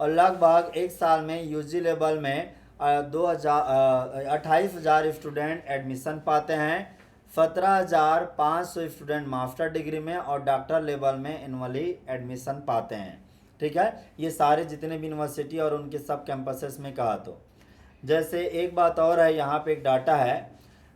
और लगभग एक साल में यूजी लेवल में 28,000 स्टूडेंट एडमिशन पाते हैं, 17,500 स्टूडेंट मास्टर डिग्री में और डॉक्टर लेवल में एनुअली एडमिशन पाते हैं। ठीक है, ये सारे जितने भी यूनिवर्सिटी और उनके सब कैंपसेस में कहा। तो जैसे एक बात और है, यहाँ पे एक डाटा है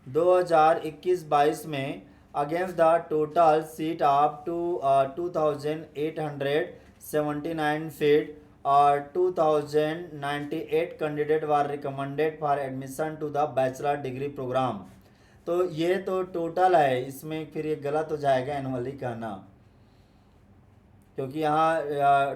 2021-22 में against the total seat of 2,879 seat और 2,098 candidate were recommended for admission to the bachelor degree programme. तो ये तो टोटल है, इसमें फिर ये गलत हो जाएगा एनुअली कहना, क्योंकि यहाँ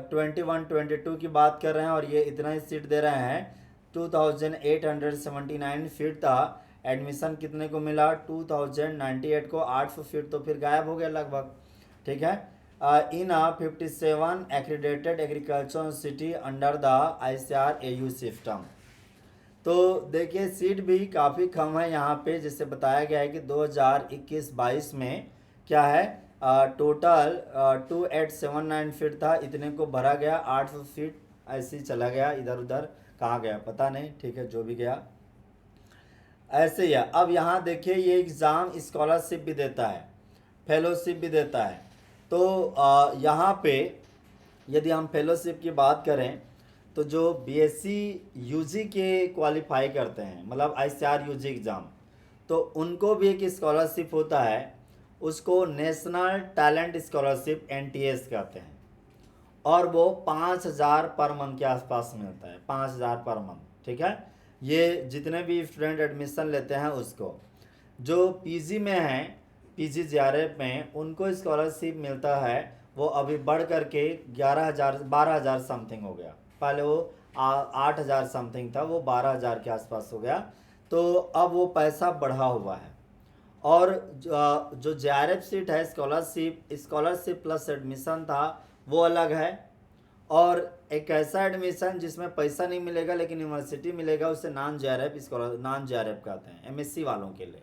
21-22 की बात कर रहे हैं और ये इतना ही सीट दे रहे हैं। 2,879 सीट था, एडमिशन कितने को मिला? 2,098 को, 800 सीट तो फिर गायब हो गया लगभग। ठीक है, इन 57 accredited agriculture city under the ICAR AU system. तो देखिए सीट भी काफ़ी कम है यहाँ पे, जिससे बताया गया है कि 2021-22 में क्या है, टोटल 2,879 फीट था, इतने को भरा गया, 800 फीट ऐसे ही चला गया, इधर उधर कहाँ गया पता नहीं। ठीक है, जो भी गया ऐसे ही है। अब यहाँ देखिए ये एग्ज़ाम स्कॉलरशिप भी देता है, फेलोशिप भी देता है। तो यहाँ पे यदि हम फेलोशिप की बात करें तो जो BSc UG के क्वालिफाई करते हैं, मतलब ICAR UG एग्ज़ाम, तो उनको भी एक स्कॉलरशिप होता है, उसको नेशनल टैलेंट स्कॉलरशिप NTS कहते हैं, और वो 5,000 पर मंथ के आसपास मिलता है, 5,000 पर मंथ। ठीक है, ये जितने भी स्टूडेंट एडमिशन लेते हैं उसको, जो PG में हैं, PG JRF में, उनको स्कॉलरशिप मिलता है, वो अभी बढ़ करके 12,000 समथिंग हो गया। पहले वो 8,000 समथिंग था, वो 12,000 के आसपास हो गया। तो अब वो पैसा बढ़ा हुआ है। और जो JRF सीट है, स्कॉलरशिप प्लस एडमिशन था, वो अलग है। और एक ऐसा एडमिशन जिसमें पैसा नहीं मिलेगा लेकिन यूनिवर्सिटी मिलेगा, उसे नॉन JRF कहते हैं, MSc वालों के लिए।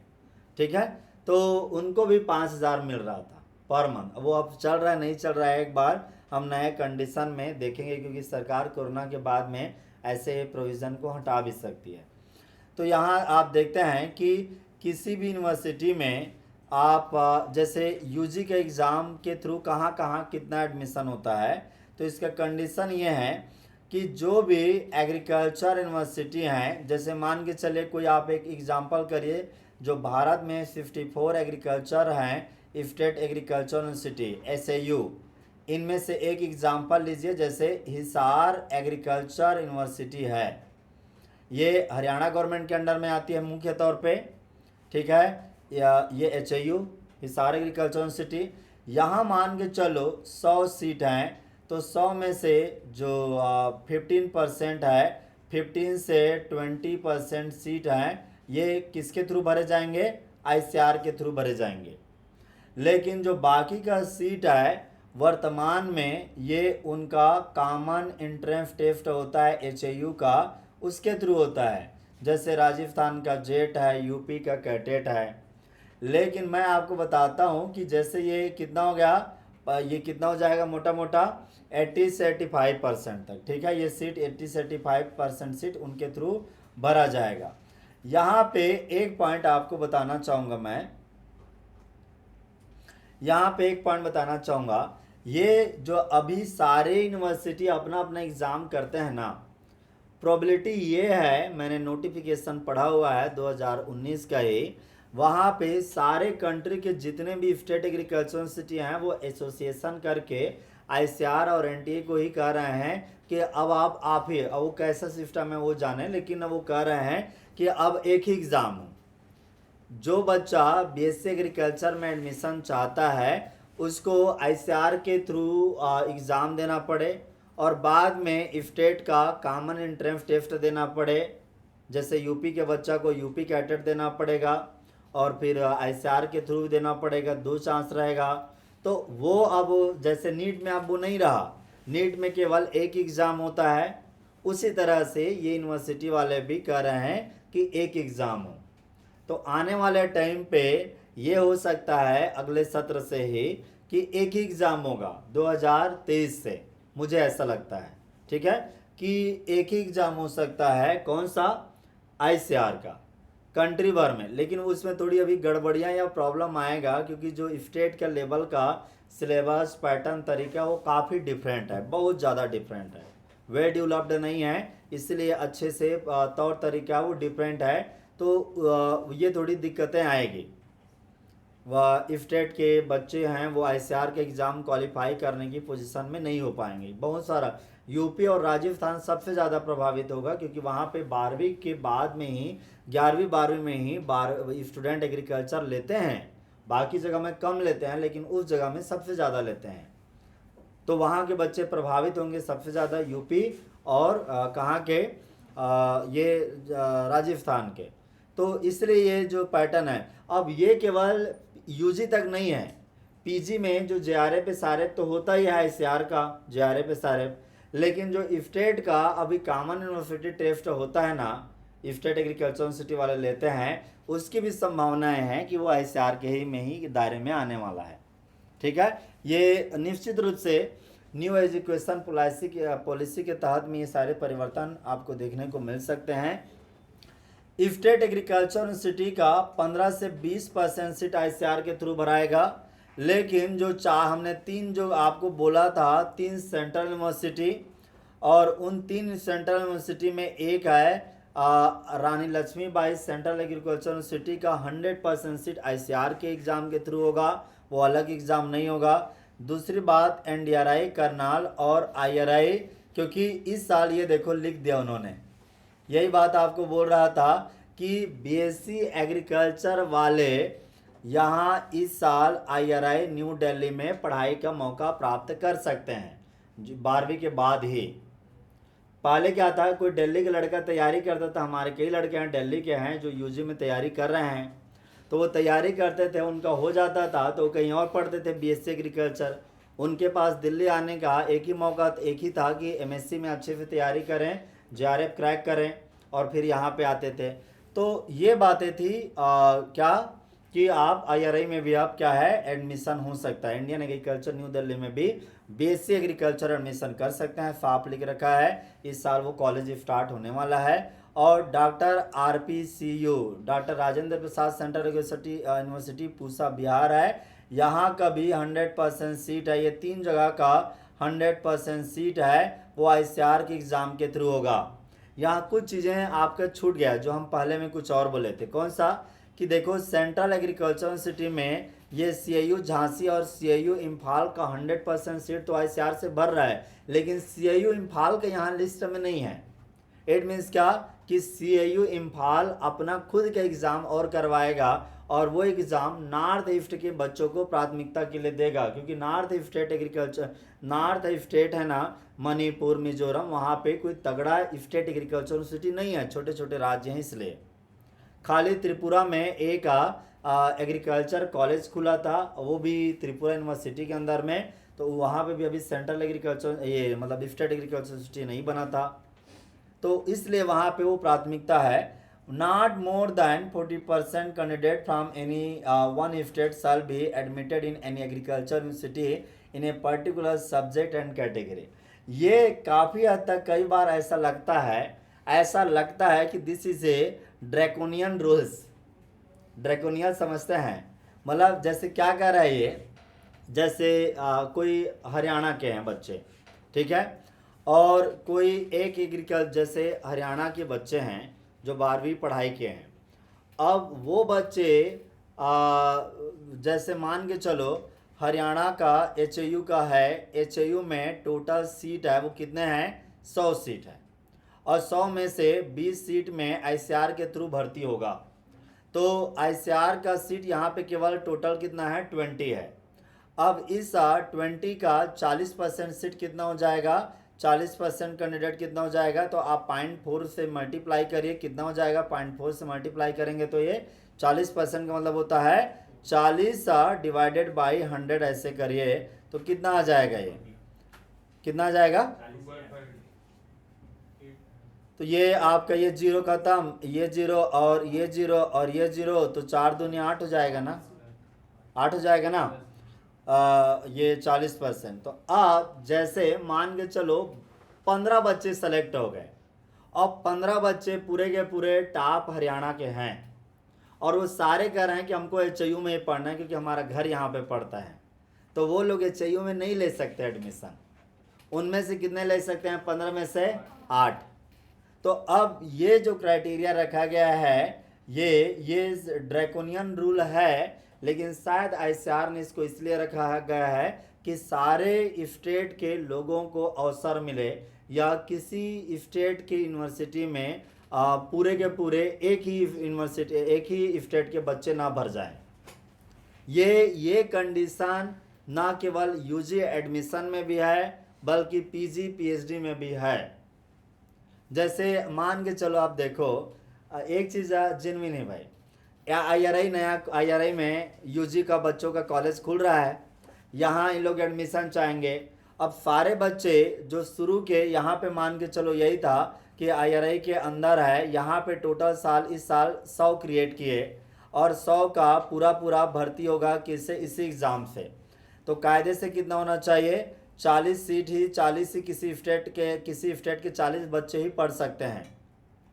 ठीक है, तो उनको भी 5,000 मिल रहा था पर मंथ। वो अब चल रहा है नहीं चल रहा है, एक बार हम नए कंडीशन में देखेंगे, क्योंकि सरकार कोरोना के बाद में ऐसे प्रोविज़न को हटा भी सकती है। तो यहाँ आप देखते हैं कि किसी भी यूनिवर्सिटी में आप जैसे UG के एग्ज़ाम के थ्रू कहाँ कहाँ कितना एडमिशन होता है, तो इसका कंडीशन ये है कि जो भी एग्रीकल्चर यूनिवर्सिटी हैं, जैसे मान के चलिए कोई आप एक एग्जांपल करिए, जो भारत में 54 एग्रीकल्चर हैं स्टेट एग्रीकल्चर यूनिवर्सिटी SAU, इनमें से एक एग्जांपल लीजिए, जैसे हिसार एग्रीकल्चर यूनिवर्सिटी है, ये हरियाणा गवर्नमेंट के अंडर में आती है मुख्य तौर पे। ठीक है, ये HAU हिसार एग्रीकल्चर यूनिवर्सिटी, यहाँ मान के चलो 100 सीट हैं, तो 100 में से जो 15% है, 15 से 20% सीट हैं, ये किसके थ्रू भरे जाएंगे? ICAR के थ्रू भरे जाएंगे। लेकिन जो बाकी का सीट है वर्तमान में, ये उनका कॉमन एंट्रेंस टेस्ट होता है HAU का, उसके थ्रू होता है। जैसे राजस्थान का JET है, UP का कैटेट है। लेकिन मैं आपको बताता हूँ कि जैसे ये कितना हो गया, ये कितना हो जाएगा मोटा मोटा 80 से 85% तक। ठीक है, ये सीट 80 से 85% सीट उनके थ्रू भरा जाएगा। यहाँ पे एक पॉइंट आपको बताना चाहूँगा मैं, यहाँ पे एक पॉइंट बताना चाहूँगा, ये जो अभी सारे यूनिवर्सिटी अपना अपना एग्ज़ाम करते हैं ना, प्रोबेबिलिटी ये है, मैंने नोटिफिकेशन पढ़ा हुआ है 2019 का ही, वहाँ पे सारे कंट्री के जितने भी स्टेट एग्रीकल्चर यूनिवर्सिटी हैं वो एसोसिएशन करके आईसीआर और एनटीए को ही कह रहे हैं कि अब आप ही, अब वो कैसा सिस्टम है वो जाने, लेकिन अब वो कह रहे हैं कि अब एक ही एग्ज़ाम हो। जो बच्चा बीएससी एग्रीकल्चर में एडमिशन चाहता है उसको आईसीआर के थ्रू एग्ज़ाम देना पड़े और बाद में स्टेट का कॉमन एंट्रेंस टेस्ट देना पड़े। जैसे यूपी के बच्चा को यूपी कैटेट देना पड़ेगा और फिर आईसीआर के थ्रू देना पड़ेगा, 2 चांस रहेगा। तो वो अब जैसे नीट में अब वो नहीं रहा, नीट में केवल एक एग्ज़ाम होता है, उसी तरह से ये यूनिवर्सिटी वाले भी कह रहे हैं कि एक एग्ज़ाम हो। तो आने वाले टाइम पे ये हो सकता है अगले सत्र से ही कि एक ही एग्ज़ाम होगा 2023 से, मुझे ऐसा लगता है, ठीक है, कि एक ही एग्ज़ाम हो सकता है। कौन सा? आईसीआर का, कंट्री भर में। लेकिन उसमें थोड़ी अभी गड़बड़ियाँ या प्रॉब्लम आएगा क्योंकि जो स्टेट के लेवल का सिलेबस पैटर्न तरीका वो काफ़ी डिफरेंट है, बहुत ज़्यादा डिफरेंट है, वे डेवलप्ड नहीं है, इसलिए अच्छे से तौर तरीका वो डिफरेंट है। तो ये थोड़ी दिक्कतें आएगी। वह स्टेट के बच्चे हैं वो आईसीआर के एग्ज़ाम क्वालिफाई करने की पोजीशन में नहीं हो पाएंगे। बहुत सारा यूपी और राजस्थान सबसे ज़्यादा प्रभावित होगा क्योंकि वहाँ पे 12वीं के बाद में ही 11वीं 12वीं में ही स्टूडेंट एग्रीकल्चर लेते हैं, बाकी जगह में कम लेते हैं लेकिन उस जगह में सबसे ज़्यादा लेते हैं। तो वहाँ के बच्चे प्रभावित होंगे सबसे ज़्यादा, यूपी और कहाँ के, ये राजस्थान के। तो इसलिए ये जो पैटर्न है, अब ये केवल यूजी तक नहीं है, पीजी में जो जेआरएफ एसआरएफ तो होता ही है आईसीआर का, जेआरएफ एसआरएफ, लेकिन जो स्टेट का अभी कॉमन यूनिवर्सिटी टेस्ट होता है ना, स्टेट एग्रीकल्चर यूनिवर्सिटी वाले लेते हैं, उसकी भी संभावनाएं हैं कि वो आईसीआर के ही में ही दायरे में आने वाला है, ठीक है। ये निश्चित रूप से न्यू एजुकेशन पॉलिसी के तहत में ये सारे परिवर्तन आपको देखने को मिल सकते हैं। स्टेट एग्रीकल्चर यूनिवर्सिटी का 15 से 20% सीट आईसीआर के थ्रू भराएगा, लेकिन जो हमने 3 जो आपको बोला था, 3 सेंट्रल यूनिवर्सिटी, और उन 3 सेंट्रल यूनिवर्सिटी में एक है Rani Laxmibai central agriculture university का 100% सीट आईसीआर के एग्ज़ाम के थ्रू होगा, वो अलग एग्ज़ाम नहीं होगा। दूसरी बात एनडीआरआई, करनाल और आईआरआई, क्योंकि इस साल ये देखो लिख दिया उन्होंने, यही बात आपको बोल रहा था कि बीएससी एग्रीकल्चर वाले यहाँ इस साल आईआरआई न्यू दिल्ली में पढ़ाई का मौका प्राप्त कर सकते हैं 12वीं के बाद ही। पहले क्या था, कोई दिल्ली का लड़का तैयारी करता था, हमारे कई लड़के हैं दिल्ली के हैं जो यूजी में तैयारी कर रहे हैं, तो वो तैयारी करते थे, उनका हो जाता था तो कहीं और पढ़ते थे बीएससी एग्रीकल्चर। उनके पास दिल्ली आने का एक ही मौका, एक ही था कि एमएससी में अच्छे से तैयारी करें, जेआरएफ क्रैक करें और फिर यहाँ पे आते थे। तो ये बातें थी क्या कि आप आईआरआई में भी आप क्या है एडमिशन हो सकता है, इंडियन एग्रीकल्चर न्यू दिल्ली में भी बीएससी एग्रीकल्चर एडमिशन कर सकते हैं, साफ लिख रखा है। इस साल वो कॉलेज स्टार्ट होने वाला है। और doctor आरपीसीयू, doctor Rajendra Prasad central university Pusa Bihar है, यहाँ का भी 100% सीट है। ये 3 जगह का 100% सीट है, वो आईसीआर के एग्ज़ाम के थ्रू होगा। यहाँ कुछ चीज़ें आपका छूट गया जो हम पहले में कुछ और बोले थे। कौन सा? कि देखो सेंट्रल एग्रीकल्चर यूनिवर्सिटी में ये सीआईयू झांसी और सीआईयू इम्फाल का 100% सीट तो आईसीआर से भर रहा है, लेकिन सीआईयू इम्फाल का यहाँ लिस्ट में नहीं है। इट मीन्स क्या कि सीआईयू इम्फाल अपना खुद का एग्ज़ाम और करवाएगा और वो एग्ज़ाम नॉर्थ ईस्ट के बच्चों को प्राथमिकता के लिए देगा, क्योंकि नॉर्थ स्टेट है ना, मणिपुर, मिजोरम, वहाँ पे कोई तगड़ा स्टेट एग्रीकल्चर यूनिवर्सिटी नहीं है, छोटे छोटे राज्य हैं, इसलिए खाली त्रिपुरा में एक एग्रीकल्चर कॉलेज खुला था, वो भी त्रिपुरा यूनिवर्सिटी के अंदर में, तो वहाँ पे भी अभी सेंट्रल एग्रीकल्चर ये मतलब स्टेट एग्रीकल्चर यूनिवर्सिटी नहीं बना था, तो इसलिए वहाँ पे वो प्राथमिकता है। Not more than 40% candidate from any one state shall be admitted in any agriculture university in a particular subject and category. ये काफ़ी हद तक कई बार ऐसा लगता है कि this is a draconian rules. Draconian समझते हैं, मतलब जैसे क्या कह रहा है ये, जैसे कोई हरियाणा के हैं बच्चे, ठीक है, और कोई एक एग्रीकल्चर, जैसे हरियाणा के बच्चे हैं जो 12वीं पढ़ाई के हैं, अब वो बच्चे जैसे मान के चलो हरियाणा का HAU का है, HAU में टोटल सीट है वो कितने हैं, 100 सीट है, और 100 में से 20 सीट में ICR के थ्रू भर्ती होगा। तो ICR का सीट यहाँ पे केवल टोटल कितना है, 20 है। अब इस 20 का 40% सीट कितना हो जाएगा, 40% कैंडिडेट कितना हो जाएगा, तो आप 0.4 से मल्टीप्लाई करिए, कितना हो जाएगा, 0.4 से मल्टीप्लाई करेंगे तो ये 40% का मतलब होता है 40 डिवाइडेड बाई 100, ऐसे करिए तो कितना आ जाएगा, ये कितना आ जाएगा, तो ये आपका ये जीरो खत्म, ये जीरो और ये जीरो और ये जीरो, तो 4 दूनी 8 हो जाएगा ना, 8 हो जाएगा ना। ये 40%। तो आप जैसे मान के चलो 15 बच्चे सेलेक्ट हो गए, और 15 बच्चे पूरे के पूरे टॉप हरियाणा के हैं, और वो सारे कह रहे हैं कि हमको HAU में ही पढ़ना है क्योंकि हमारा घर यहाँ पे पड़ता है, तो वो लोग HAU में नहीं ले सकते एडमिशन। उनमें से कितने ले सकते हैं, 15 में से 8। तो अब ये जो क्राइटेरिया रखा गया है, ये ड्रैकोनियन रूल है, लेकिन शायद ICR ने इसको इसलिए रखा गया है कि सारे स्टेट के लोगों को अवसर मिले, या किसी स्टेट की यूनिवर्सिटी में पूरे के पूरे एक ही यूनिवर्सिटी, एक ही स्टेट के बच्चे ना भर जाएं। ये कंडीशन ना केवल UG एडमिशन में भी है, बल्कि PG PhD में भी है। जैसे मान के चलो आप देखो, एक चीज़ जिनवी नहीं भाई, IRI नया IRI में UG का बच्चों का कॉलेज खुल रहा है, यहाँ इन लोग एडमिशन चाहेंगे। अब सारे बच्चे जो शुरू के यहाँ पे मान के चलो यही था कि IRI के अंदर है, यहाँ पे टोटल साल इस साल 100 क्रिएट किए, और 100 का पूरा भर्ती होगा किससे, इसी एग्ज़ाम से। तो कायदे से कितना होना चाहिए, 40 सीट ही, 40 ही किसी स्टेट के 40 बच्चे ही पढ़ सकते हैं।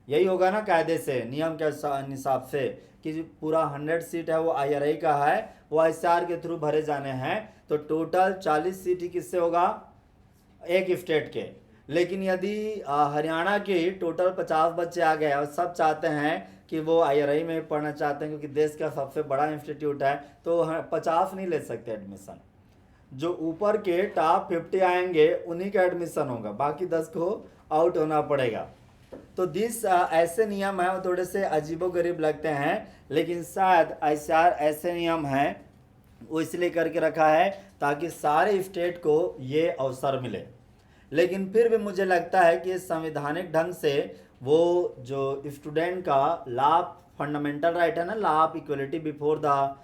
यही होगा ना कायदे से, नियम के हिसाब से, कि पूरा 100 सीट है वो IRI का है, वो ICR के थ्रू भरे जाने हैं, तो टोटल 40 सीट ही किससे होगा, एक स्टेट के। लेकिन यदि हरियाणा के टोटल 50 बच्चे आ गए और सब चाहते हैं कि वो IRI में पढ़ना चाहते हैं क्योंकि देश का सबसे बड़ा इंस्टीट्यूट है, तो 50 नहीं ले सकते एडमिशन। जो ऊपर के टॉप 50 आएंगे उन्हीं का एडमिशन होगा, बाकी 10 को आउट होना पड़ेगा। तो ऐसे नियम है, वो थोड़े से अजीबोगरीब लगते हैं, लेकिन शायद ICR ऐसे नियम हैं वो इसलिए करके रखा है ताकि सारे स्टेट को ये अवसर मिले। लेकिन फिर भी मुझे लगता है कि संवैधानिक ढंग से वो जो स्टूडेंट का लॉ फंडामेंटल राइट है ना, law of equality before the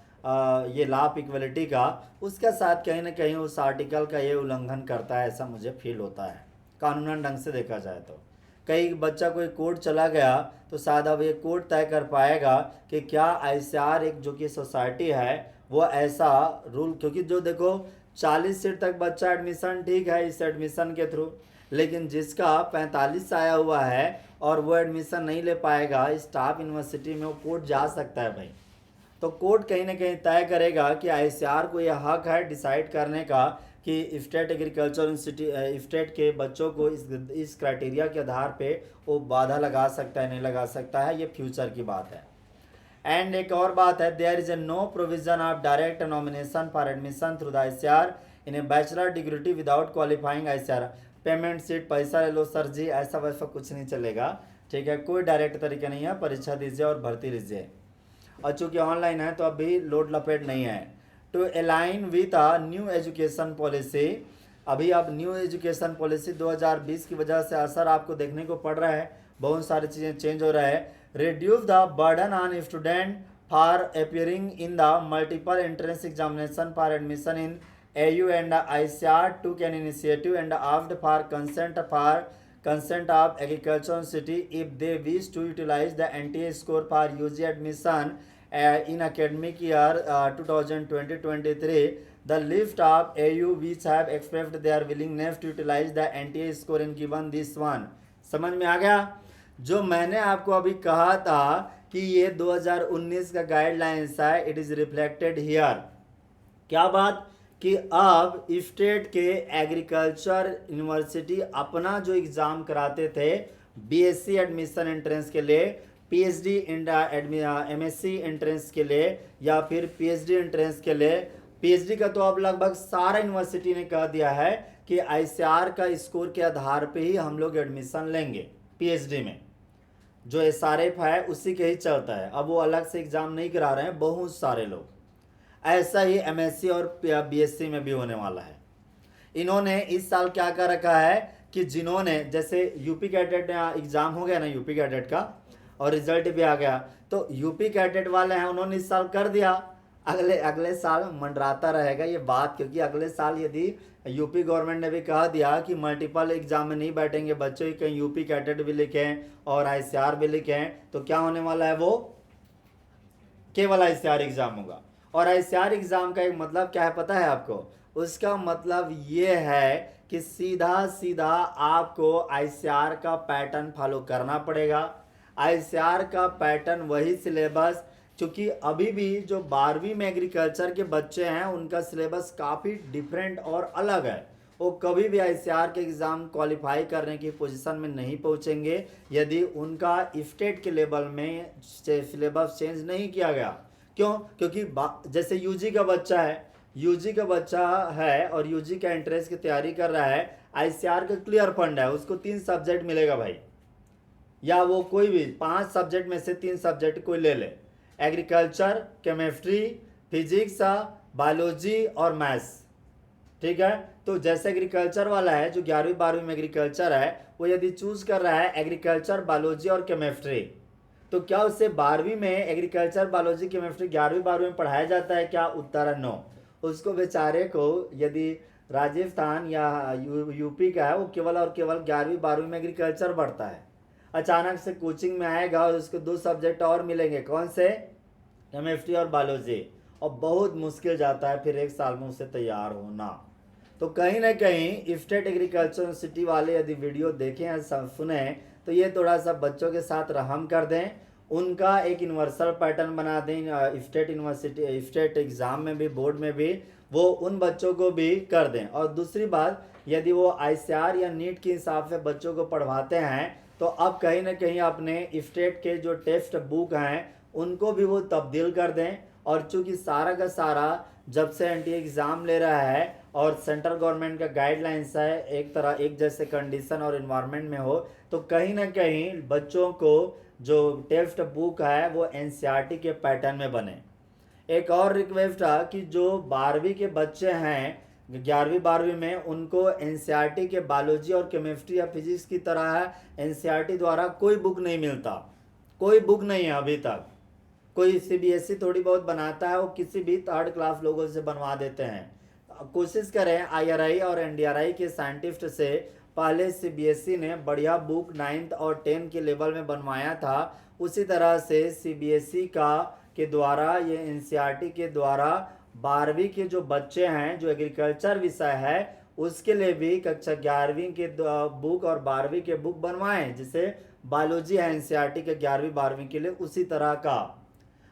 ये लॉ ऑफ इक्वलिटी का, उसके साथ कहीं ना कहीं उस आर्टिकल का ये उल्लंघन करता है, ऐसा मुझे फील होता है कानूनन ढंग से देखा जाए तो। कई बच्चा कोई कोर्ट चला गया तो शायद अब ये कोर्ट तय कर पाएगा कि क्या ICR एक जो कि सोसाइटी है वो ऐसा रूल, क्योंकि जो देखो 40 सीट तक बच्चा एडमिशन ठीक है इस एडमिशन के थ्रू, लेकिन जिसका 45 आया हुआ है और वो एडमिशन नहीं ले पाएगा इस टॉप यूनिवर्सिटी में, वो कोर्ट जा सकता है भाई। तो कोर्ट कहीं ना कहीं तय करेगा कि ICR को यह हक है डिसाइड करने का कि स्टेट एग्रीकल्चर यूनिवर्सिटी स्टेट के बच्चों को इस क्राइटेरिया के आधार पे वो बाधा लगा सकता है, नहीं लगा सकता है, ये फ्यूचर की बात है। एंड एक और बात है, there is a no provision of direct nomination for admission through the ICR in a bachelor degree without qualifying ICR। Payment seat, पैसा ले लो सर जी, ऐसा वैसा कुछ नहीं चलेगा, ठीक है, कोई डायरेक्ट तरीका नहीं है, परीक्षा दीजिए और भर्ती लीजिए। और चूँकि ऑनलाइन है तो अभी लोड लपेट नहीं है। To align with a new education policy, अभी अब न्यू एजुकेशन पॉलिसी 2020 की वजह से असर आपको देखने को पड़ रहा है, बहुत सारी चीज़ें चेंज हो रहा है। Reduce the burden on student for appearing in the multiple entrance examination for admission in AU and ICR took an initiative and asked for consent of agriculture city if they wish to utilize the NTA score for UG admission in academic year 2020-23. The list of AU which have expressed their willingness to utilize the NTA score in given this one. समझ में आ गया? जो मैंने आपको अभी कहा था कि ये 2019 का गाइडलाइंस है, इट इज रिफ्लेक्टेड हियर। क्या बात कि अब स्टेट के एग्रीकल्चर यूनिवर्सिटी अपना जो एग्ज़ाम कराते थे BSc एडमिशन एंट्रेंस के लिए, PhD MSc एंट्रेंस के लिए, या फिर PhD एंट्रेंस के लिए, पीएचडी का तो अब लगभग सारा यूनिवर्सिटी ने कह दिया है कि आईसीआर का स्कोर के आधार पे ही हम लोग एडमिशन लेंगे पीएचडी में। जो एसआरएफ है उसी के ही चलता है, अब वो अलग से एग्जाम नहीं करा रहे हैं बहुत सारे लोग। ऐसा ही एमएससी और बीएससी में भी होने वाला है। इन्होंने इस साल क्या कर रखा है कि जिन्होंने जैसे यूपी कैडेट एग्जाम हो गया ना, यूपी कैडेट का, और रिजल्ट भी आ गया, तो यूपी कैडेट वाले हैं उन्होंने इस साल कर दिया, अगले साल मंडराता रहेगा ये बात, क्योंकि अगले साल यदि यूपी गवर्नमेंट ने भी कह दिया कि मल्टीपल एग्जाम में नहीं बैठेंगे बच्चों, कहीं यूपी कैडेट भी लिखें और आईसीआर भी लिखें, तो क्या होने वाला है, वो केवल आईसीआर एग्जाम होगा। और आईसीआर एग्जाम का एक मतलब क्या है पता है आपको? उसका मतलब ये है कि सीधा सीधा आपको आईसीआर का पैटर्न फॉलो करना पड़ेगा। आईसीआर का पैटर्न वही सिलेबस, क्योंकि अभी भी जो 12वीं में एग्रीकल्चर के बच्चे हैं उनका सिलेबस काफ़ी डिफरेंट और अलग है। वो कभी भी आईसीआर के एग्ज़ाम क्वालिफाई करने की पोजीशन में नहीं पहुंचेंगे यदि उनका स्टेट के लेवल में सिलेबस चेंज नहीं किया गया। क्यों? क्योंकि जैसे यूजी का बच्चा है, यूजी का बच्चा है और यूजी का एंट्रेंस की तैयारी कर रहा है, आईसीआर का क्लियर फंड है, उसको 3 सब्जेक्ट मिलेगा भाई, या वो कोई भी 5 सब्जेक्ट में से 3 सब्जेक्ट कोई ले ले, एग्रीकल्चर, केमिस्ट्री, फिजिक्स, बायोलॉजी और मैथ्स, ठीक है। तो जैसे एग्रीकल्चर वाला है जो 11वीं 12वीं में एग्रीकल्चर है, वो यदि चूज कर रहा है एग्रीकल्चर, बायोलॉजी और केमिस्ट्री, तो क्या उससे 12वीं में एग्रीकल्चर, बायोलॉजी, केमिस्ट्री 11वीं 12वीं में पढ़ाया जाता है क्या? उत्तर है नो। उसको बेचारे को यदि राजस्थान या यूपी का है, वो केवल और केवल 11वीं 12वीं में एग्रीकल्चर पढ़ता है, अचानक से कोचिंग में आएगा और उसको 2 सब्जेक्ट और मिलेंगे, कौन से? केमिस्ट्री और बायोलॉजी, और बहुत मुश्किल जाता है फिर 1 साल में उसे तैयार होना। तो कहीं ना कहीं स्टेट एग्रीकल्चर यूनिवर्सिटी वाले यदि वीडियो देखें या सुने तो ये थोड़ा सा बच्चों के साथ रहम कर दें, उनका एक यूनिवर्सल पैटर्न बना दें स्टेट यूनिवर्सिटी, स्टेट एग्ज़ाम में भी, बोर्ड में भी, वो उन बच्चों को भी कर दें। और दूसरी बात, यदि वो आईसीआर या नीट के हिसाब से बच्चों को पढ़वाते हैं तो अब कहीं ना कहीं अपने स्टेट के जो टेक्स्ट बुक हैं उनको भी वो तब्दील कर दें। और चूँकि सारा का सारा जब से एनटीए एग्ज़ाम ले रहा है और सेंट्रल गवर्नमेंट का गाइडलाइंस है एक तरह एक जैसे कंडीशन और इन्वायरमेंट में हो, तो कहीं ना कहीं बच्चों को जो टेक्स्ट बुक है वो एनसीईआरटी के पैटर्न में बने। एक और रिक्वेस्ट है कि जो 12वीं के बच्चे हैं 11वीं 12वीं में, उनको एनसीईआरटी के बायोलॉजी और केमिस्ट्री या फिजिक्स की तरह है एनसीईआरटी द्वारा कोई बुक नहीं मिलता, कोई बुक नहीं है अभी तक। कोई सीबीएसई थोड़ी बहुत बनाता है, वो किसी भी 3rd क्लास लोगों से बनवा देते हैं। कोशिश करें आईआरआई और एनडीआरआई के साइंटिस्ट से, पहले सीबीएसई ने बढ़िया बुक 9th और 10th के लेवल में बनवाया था, उसी तरह से सीबीएसई के द्वारा ये एनसीईआरटी के द्वारा 12वीं के जो बच्चे हैं जो एग्रीकल्चर विषय है उसके लिए भी कक्षा 11वीं के बुक और 12वीं के बुक बनवाएं, जिसे बायोलॉजी है एनसीईआरटी के 11वीं 12वीं के लिए उसी तरह का।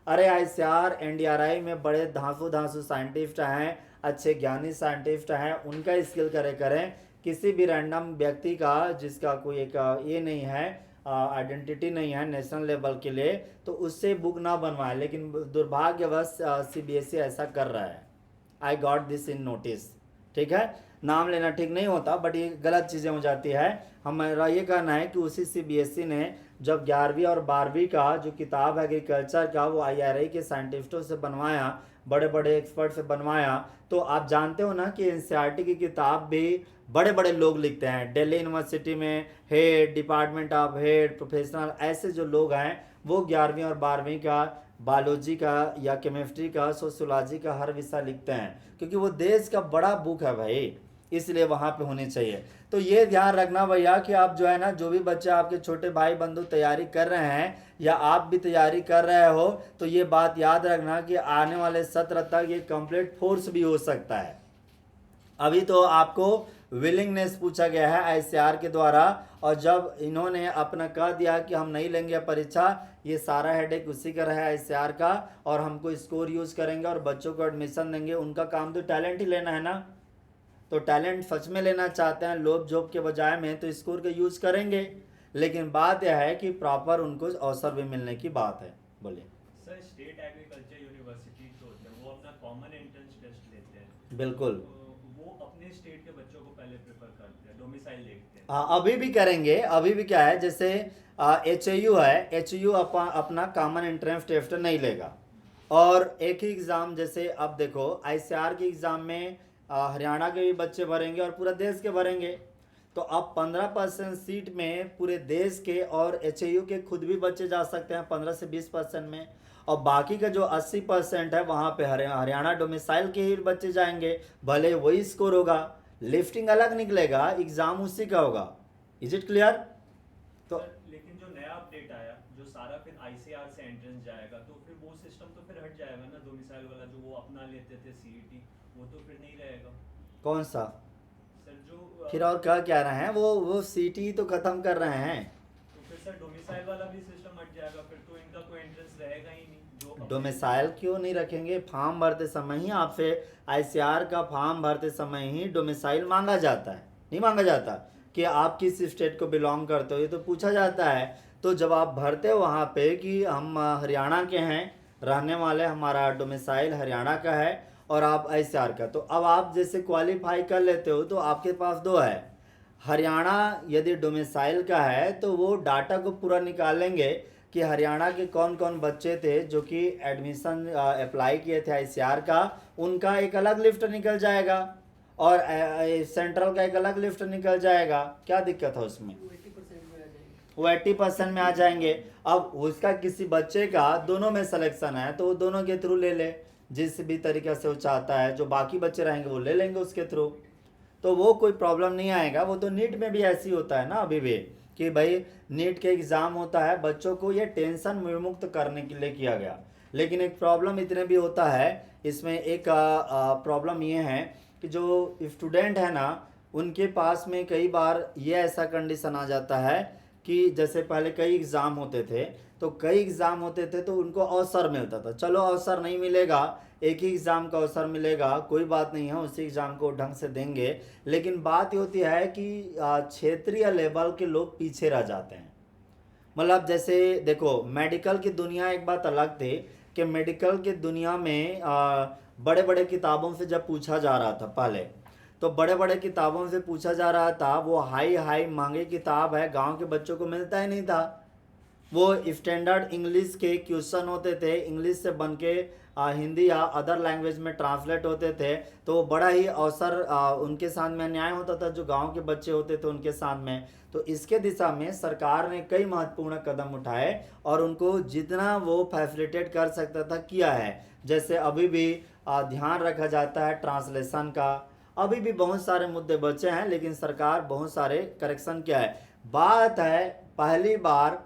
अरे आईसीआर एनडीआरआई में बड़े धांसू साइंटिस्ट हैं, अच्छे ज्ञानी साइंटिस्ट हैं, उनका स्किल करें। किसी भी रैंडम व्यक्ति का जिसका कोई एक ये नहीं है, आइडेंटिटी नहीं है नेशनल लेवल के लिए, तो उससे बुक ना बनवाए। लेकिन दुर्भाग्यवश सीबीएसई ऐसा कर रहा है। I got this in notice, ठीक है, नाम लेना ठीक नहीं होता बट ये गलत चीज़ें हो जाती है। हमारा ये कहना है कि उसी सीबीएसई ने जब 11वीं और 12वीं का जो किताब है एग्रीकल्चर का वो आईआरआई के साइंटिस्टों से बनवाया, बड़े बड़े एक्सपर्ट से बनवाया, तो आप जानते हो ना कि एनसीईआरटी की किताब भी बड़े बड़े लोग लिखते हैं। दिल्ली यूनिवर्सिटी में head, department of head, professional, ऐसे जो लोग हैं वो 11वीं और 12वीं का बायोलॉजी का या केमिस्ट्री का, सोशियोलॉजी का हर विषय लिखते हैं, क्योंकि वो देश का बड़ा बुक है भाई, इसलिए वहाँ पे होनी चाहिए। तो ये ध्यान रखना भैया कि आप जो है ना, जो भी बच्चे आपके छोटे भाई बंधु तैयारी कर रहे हैं या आप भी तैयारी कर रहे हो, तो ये बात याद रखना कि आने वाले सत्र तक ये कंप्लीट फोर्स भी हो सकता है। अभी तो आपको विलिंगनेस पूछा गया है आईसीआर के द्वारा, और जब इन्होंने अपना कह दिया कि हम नहीं लेंगे परीक्षा, ये सारा हेडेक उसी का है आईसीआर का, और हमको स्कोर यूज करेंगे और बच्चों को एडमिशन देंगे। उनका काम तो टैलेंट ही लेना है ना, तो टैलेंट सच में लेना चाहते हैं लोभ जोब के बजाय में, तो स्कोर का यूज करेंगे। लेकिन बात यह है कि प्रॉपर उनको अवसर भी मिलने की बात है। बोलिए सर, स्टेट एग्रीकल्चर यूनिवर्सिटी जो होते हैं वो अपना कॉमन एंट्रेंस टेस्ट लेते बिल्कुल। वो अपने स्टेट के बच्चों को पहले प्रेफर करते हैं, डोमिसाइल देखते हैं। हाँ, अभी भी करेंगे। अभी भी क्या है, जैसे HAU है, HAU अपना कॉमन एंट्रेंस टेस्ट नहीं लेगा। और एक ही एग्ज़ाम, जैसे अब देखो ICAR के एग्ज़ाम में हरियाणा के भी बच्चे भरेंगे और पूरा देश के भरेंगे। तो अब 15% सीट में पूरे देश के और HAU के खुद भी बच्चे जा सकते हैं 15 से 20% में। और बाकी का जो 80% है वहाँ पे हरियाणा डोमिसाइल के ही बच्चे जाएंगे, भले वही स्कोर होगा, लिफ्टिंग अलग निकलेगा, एग्ज़ाम उसी का होगा। Is it clear? तो सर लेकिन जो नया अपडेट आया, जो सारा फिर ICAR से एंट्रेंस जाएगा, तो फिर वो सिस्टम तो फिर हट जाएगा ना, डोमिसाइल वाला जो वो अपना लेते थे CET, वो तो फिर नहीं रहेगा कौन सा? सर। जो फिर और क्या रहे हैं, वो CT तो ख़त्म कर रहे हैं। तो फिर सर डोमिसाइल वाला भी सिस्टम हट जाएगा, फिर तो इनका कोई एंट्रेंस रहेगा ही नहीं जो डोमिसाइल क्यों नहीं रखेंगे? फॉर्म भरते समय ही आपसे ICAR का फॉर्म भरते समय ही डोमिसाइल मांगा जाता है, नहीं मांगा जाता कि आप किस स्टेट को बिलोंग करते हो, ये तो पूछा जाता है। तो जब आप भरते हो वहाँ पे कि हम हरियाणा के हैं रहने वाले, हमारा डोमिसाइल हरियाणा का है और आप ICAR का, तो अब आप जैसे क्वालिफाई कर लेते हो तो आपके पास दो है। हरियाणा यदि डोमिसाइल का है तो वो डाटा को पूरा निकालेंगे कि हरियाणा के कौन कौन बच्चे थे जो कि एडमिशन अप्लाई किए थे ICAR का, उनका एक अलग लिस्ट निकल जाएगा और सेंट्रल का एक अलग लिस्ट निकल जाएगा। क्या दिक्कत है उसमें? वो 80% में आ जाएंगे। अब उसका किसी बच्चे का दोनों में सिलेक्शन है तो वो दोनों के थ्रू ले ले, जिस भी तरीके से वो चाहता है, जो बाकी बच्चे रहेंगे वो ले लेंगे उसके थ्रू, तो वो कोई प्रॉब्लम नहीं आएगा। वो तो नीट में भी ऐसी होता है ना अभी भी, कि भाई नीट के एग्ज़ाम होता है, बच्चों को ये टेंशन विमुक्त करने के लिए किया गया। लेकिन एक प्रॉब्लम इतने भी होता है इसमें, एक प्रॉब्लम ये है कि जो स्टूडेंट है ना, उनके पास में कई बार ये ऐसा कंडीशन आ जाता है कि जैसे पहले कई एग्ज़ाम होते थे, तो कई एग्ज़ाम होते थे तो उनको अवसर मिलता था। चलो अवसर नहीं मिलेगा, एक ही एग्ज़ाम का अवसर मिलेगा, कोई बात नहीं है, उसी एग्ज़ाम को ढंग से देंगे। लेकिन बात ये होती है कि क्षेत्रीय लेवल के लोग पीछे रह जाते हैं। मतलब जैसे देखो मेडिकल की दुनिया एक बात अलग थी कि मेडिकल की दुनिया में बड़े बड़े किताबों से जब पूछा जा रहा था पहले, तो बड़े बड़े किताबों से पूछा जा रहा था, वो हाई हाई महंगे किताब है, गांव के बच्चों को मिलता ही नहीं था। वो स्टैंडर्ड इंग्लिश के क्वेश्चन होते थे, इंग्लिश से बन के हिंदी या अदर लैंग्वेज में ट्रांसलेट होते थे, तो वो बड़ा ही अवसर उनके साथ में न्याय होता था जो गांव के बच्चे होते थे उनके साथ में। तो इसके दिशा में सरकार ने कई महत्वपूर्ण कदम उठाए और उनको जितना वो फैसिलिटेट कर सकता था किया है। जैसे अभी भी ध्यान रखा जाता है ट्रांसलेशन का, अभी भी बहुत सारे मुद्दे बचे हैं लेकिन सरकार बहुत सारे करेक्शन किया है। बात है पहली बार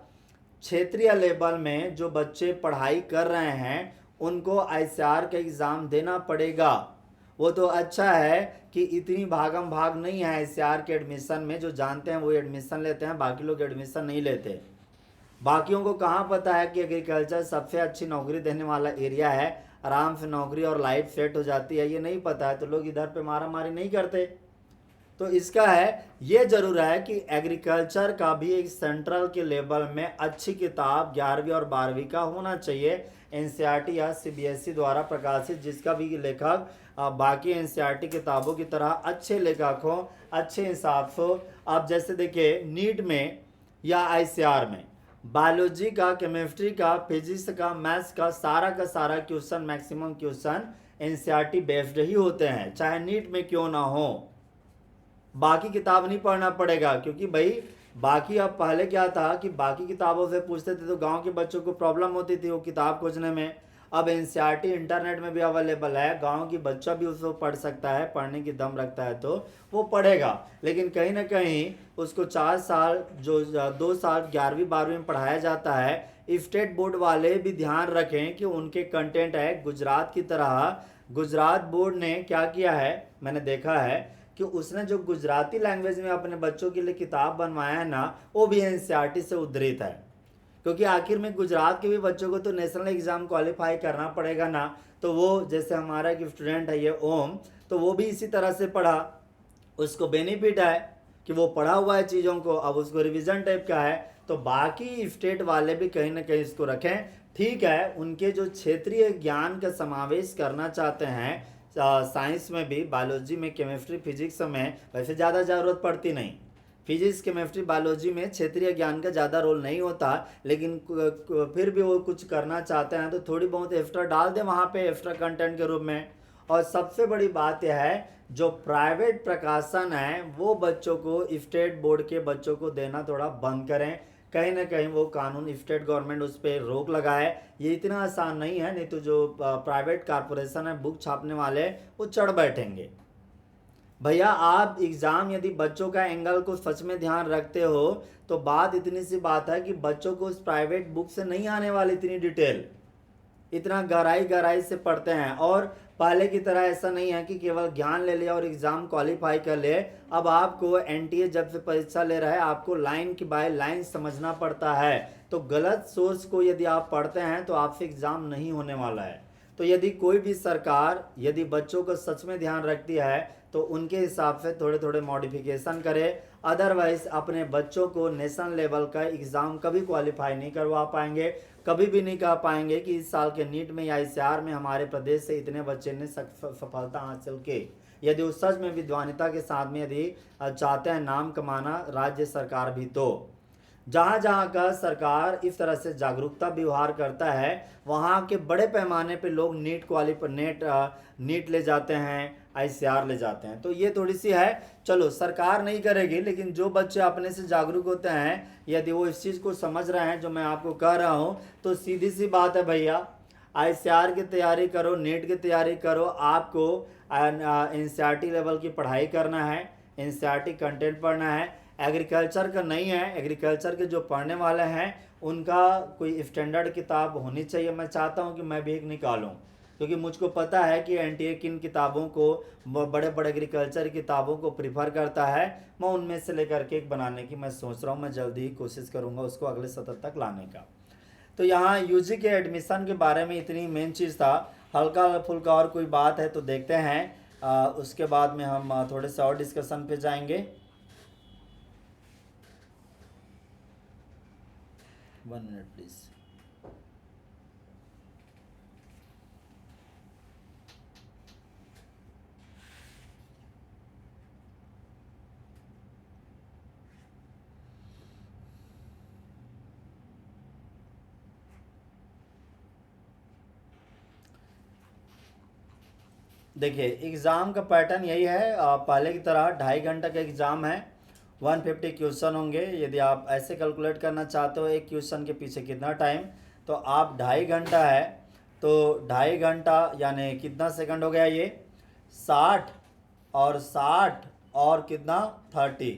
क्षेत्रीय लेवल में जो बच्चे पढ़ाई कर रहे हैं उनको ICAR का एग्ज़ाम देना पड़ेगा। वो तो अच्छा है कि इतनी भागम भाग नहीं है ICAR के एडमिशन में, जो जानते हैं वो एडमिशन लेते हैं, बाकी लोग एडमिशन नहीं लेते। बाकियों को कहाँ पता है कि एग्रीकल्चर सबसे अच्छी नौकरी देने वाला एरिया है, आराम से नौकरी और लाइफ सेट हो जाती है, ये नहीं पता है तो लोग इधर पे मारा मारी नहीं करते। तो इसका है, ये जरूर है कि एग्रीकल्चर का भी एक सेंट्रल के लेवल में अच्छी किताब 11वीं और 12वीं का होना चाहिए, NCERT या CBSE द्वारा प्रकाशित, जिसका भी लेखक बाकी NCERT किताबों की तरह अच्छे लेखक हो, अच्छे हिसाब से। आप जैसे देखिए नीट में या ICAR में बायोलॉजी का, केमिस्ट्री का, फिजिक्स का, मैथ्स का सारा question, maximum question NCERT based ही होते हैं, चाहे नीट में क्यों ना हो। बाकी किताब नहीं पढ़ना पड़ेगा, क्योंकि भाई बाकी अब पहले क्या था कि बाकी किताबों से पूछते थे तो गांव के बच्चों को प्रॉब्लम होती थी वो किताब खोजने में। अब NCERT इंटरनेट में भी अवेलेबल है, गांव की बच्चा भी उसको पढ़ सकता है, पढ़ने की दम रखता है तो वो पढ़ेगा। लेकिन कहीं ना कहीं उसको 4 साल जो 2 साल 11वीं 12वीं में पढ़ाया जाता है, स्टेट बोर्ड वाले भी ध्यान रखें कि उनके कंटेंट है गुजरात की तरह। गुजरात बोर्ड ने क्या किया है, मैंने देखा है कि उसने जो गुजराती लैंग्वेज में अपने बच्चों के लिए किताब बनवाया है ना, वो भी NCERT से उद्धृत है, क्योंकि आखिर में गुजरात के भी बच्चों को तो नेशनल एग्ज़ाम क्वालिफाई करना पड़ेगा ना। तो वो जैसे हमारा एक स्टूडेंट है ये ओम, तो वो भी इसी तरह से पढ़ा, उसको बेनिफिट है कि वो पढ़ा हुआ है चीज़ों को, अब उसको रिविज़न टाइप का है। तो बाकी स्टेट वाले भी कहीं ना कहीं इसको रखें। ठीक है, उनके जो क्षेत्रीय ज्ञान का समावेश करना चाहते हैं साइंस में भी, बायोलॉजी में, केमिस्ट्री फिजिक्स में वैसे ज़्यादा ज़रूरत पड़ती नहीं। फिजिक्स केमिस्ट्री बायोलॉजी में क्षेत्रीय ज्ञान का ज़्यादा रोल नहीं होता, लेकिन फिर भी वो कुछ करना चाहते हैं तो थोड़ी बहुत एक्स्ट्रा डाल दें वहाँ पे एक्स्ट्रा कंटेंट के रूप में। और सबसे बड़ी बात यह है, जो प्राइवेट प्रकाशन है वो बच्चों को, स्टेट बोर्ड के बच्चों को देना थोड़ा बंद करें। कहीं ना कहीं वो कानून, स्टेट गवर्नमेंट उस पर रोक लगाए। ये इतना आसान नहीं है, नहीं तो जो प्राइवेट कारपोरेशन है बुक छापने वाले, वो चढ़ बैठेंगे। भैया आप एग्ज़ाम यदि बच्चों का एंगल को सच में ध्यान रखते हो तो बात इतनी सी बात है कि बच्चों को उस प्राइवेट बुक से नहीं आने वाली इतनी डिटेल, इतना गहराई से पढ़ते हैं। और पहले की तरह ऐसा नहीं है कि केवल ज्ञान ले लिया और एग्ज़ाम क्वालिफाई कर ले। अब आपको एनटीए जब से परीक्षा ले रहा है, आपको लाइन की बाय लाइन समझना पड़ता है। तो गलत सोर्स को यदि आप पढ़ते हैं तो आपसे एग्ज़ाम नहीं होने वाला है। तो यदि कोई भी सरकार यदि बच्चों को सच में ध्यान रखती है तो उनके हिसाब से थोड़े थोड़े मॉडिफिकेशन करे। अदरवाइज अपने बच्चों को नेशनल लेवल का एग्ज़ाम कभी क्वालिफाई नहीं करवा पाएंगे। कभी भी नहीं कह पाएंगे कि इस साल के नीट में या ICR में हमारे प्रदेश से इतने बच्चे ने सफलता हासिल की। यदि उस सच में विद्वानिता के साथ में यदि चाहते हैं नाम कमाना राज्य सरकार भी, तो जहाँ जहाँ का सरकार इस तरह से जागरूकता व्यवहार करता है वहाँ के बड़े पैमाने पे लोग नीट ले जाते हैं, ICR ले जाते हैं। तो ये थोड़ी सी है, चलो सरकार नहीं करेगी, लेकिन जो बच्चे अपने से जागरूक होते हैं, यदि वो इस चीज़ को समझ रहे हैं जो मैं आपको कह रहा हूँ, तो सीधी सी बात है भैया, ICR की तैयारी करो, नीट की तैयारी करो। आपको NCERT लेवल की पढ़ाई करना है, NCERT कंटेंट पढ़ना है। एग्रीकल्चर का नहीं है, एग्रीकल्चर के जो पढ़ने वाले हैं उनका कोई स्टैंडर्ड किताब होनी चाहिए। मैं चाहता हूं कि मैं भी एक निकालूं, क्योंकि मुझको पता है कि एनटीए किन किताबों को, बड़े बड़े एग्रीकल्चर किताबों को प्रीफर करता है। मैं उनमें से लेकर के एक बनाने की मैं सोच रहा हूँ। मैं जल्दी ही कोशिश करूँगा उसको अगले सत्र तक लाने का। तो यहाँ यूजी के एडमिशन के बारे में इतनी मेन चीज़ था। हल्का फुल्का और कोई बात है तो देखते हैं, उसके बाद में हम थोड़े से और डिस्कशन पे जाएंगे। 1 मिनट प्लीज। देखिए एग्ज़ाम का पैटर्न यही है, पहले की तरह 2.5 घंटे का एग्ज़ाम है, 150 क्वेश्चन होंगे। यदि आप ऐसे कैलकुलेट करना चाहते हो एक क्वेश्चन के पीछे कितना टाइम, तो आप 2.5 घंटा है तो 2.5 घंटा यानी कितना सेकंड हो गया, ये 60 और 60 और कितना 30,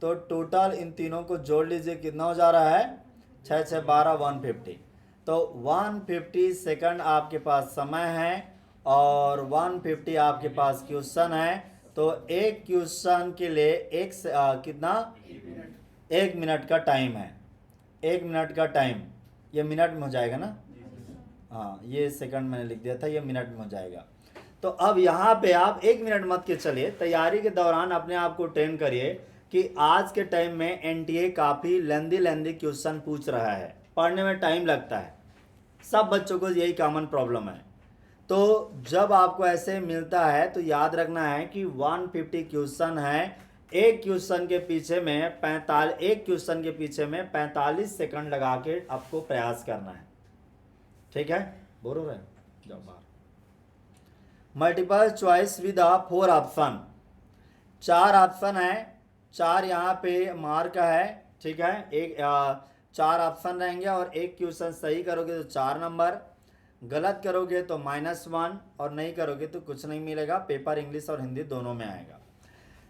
तो टोटल इन तीनों को जोड़ लीजिए कितना हो जा रहा है, 6 6 12 150। तो 150 सेकंड आपके पास समय है और 150 आपके पास क्वेश्चन है। तो एक क्वेश्चन के लिए कितना 1 मिनट का टाइम है। 1 मिनट का टाइम, ये मिनट में हो जाएगा ना, हाँ ये सेकंड मैंने लिख दिया था, ये मिनट में हो जाएगा। तो अब यहाँ पे आप 1 मिनट मत के चलिए, तैयारी के दौरान अपने आप को ट्रेन करिए कि आज के टाइम में एनटीए काफ़ी लेंदी क्वेश्चन पूछ रहा है, पढ़ने में टाइम लगता है, सब बच्चों को यही कॉमन प्रॉब्लम है। तो जब आपको ऐसे मिलता है तो याद रखना है कि 150 क्वेश्चन है, एक क्वेश्चन के पीछे में 45 सेकंड लगा के आपको प्रयास करना है। ठीक है, बोर हो रहा है, जाओ बाहर। Multiple choice with 4 option, 4 option है, 4 यहाँ पे मार्क है। ठीक है, 4 ऑप्शन रहेंगे और एक क्वेश्चन सही करोगे तो 4 नंबर, गलत करोगे तो -1 और नहीं करोगे तो कुछ नहीं मिलेगा। पेपर इंग्लिश और हिंदी दोनों में आएगा।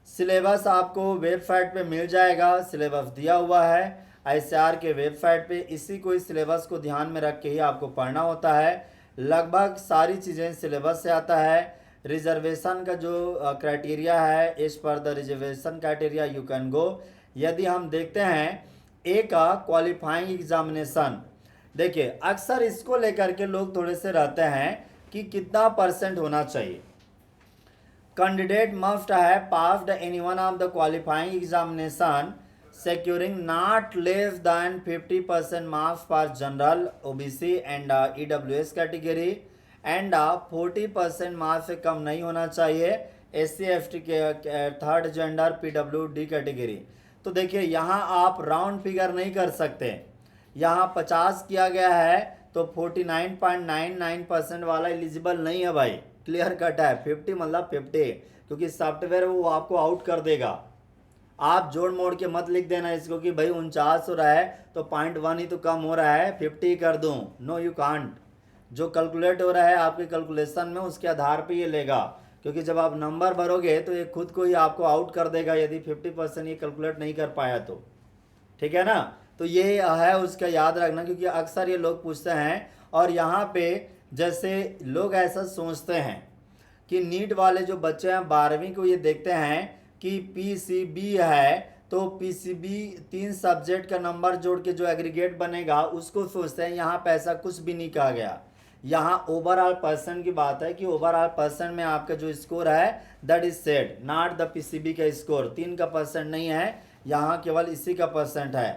सिलेबस आपको वेबसाइट पे मिल जाएगा, सिलेबस दिया हुआ है ICR के वेबसाइट पे। इसी को इस सिलेबस को ध्यान में रख के ही आपको पढ़ना होता है। लगभग सारी चीज़ें सिलेबस से आता है। रिजर्वेशन का जो क्राइटेरिया है, as per the reservation criteria you can go. यदि हम देखते हैं एक क्वालिफाइंग एग्जामिनेशन, देखिए अक्सर इसको लेकर के लोग थोड़े से रहते हैं कि कितना % होना चाहिए। Candidate must have passed any one of the qualifying examination securing not less than 50% marks for general, OBC and EWS category and 40% marks से कम नहीं होना चाहिए SC/ST के थर्ड जेंडर PWD कैटेगरी। तो देखिए यहाँ आप राउंड फिगर नहीं कर सकते, यहाँ 50 किया गया है तो 49.99% वाला एलिजिबल नहीं है भाई, क्लियर कट है। 50 मतलब 50, क्योंकि सॉफ्टवेयर वो आपको आउट कर देगा। आप जोड़ मोड़ के मत लिख देना इसको कि भाई 49 हो रहा है तो 0.1 ही तो कम हो रहा है 50 कर दूं, नो यू कांट। जो कैलकुलेट हो रहा है आपके कैलकुलेशन में उसके आधार पे ये लेगा, क्योंकि जब आप नंबर भरोगे तो ये खुद को ही आपको आउट कर देगा यदि 50% ये कैलकुलेट नहीं कर पाया तो, ठीक है ना। तो ये है उसका याद रखना, क्योंकि अक्सर ये लोग पूछते हैं। और यहाँ पे जैसे लोग ऐसा सोचते हैं कि नीट वाले जो बच्चे हैं 12वीं को ये देखते हैं कि PCB है तो PCB 3 सब्जेक्ट का नंबर जोड़ के जो एग्रीगेट बनेगा उसको सोचते हैं। यहाँ पे ऐसा कुछ भी नहीं कहा गया, यहाँ ओवरऑल परसेंट की बात है कि ओवरऑल परसेंट में आपका जो स्कोर है that is said, not the PCB का स्कोर। 3 का परसेंट नहीं है, यहाँ केवल इसी का परसेंट है।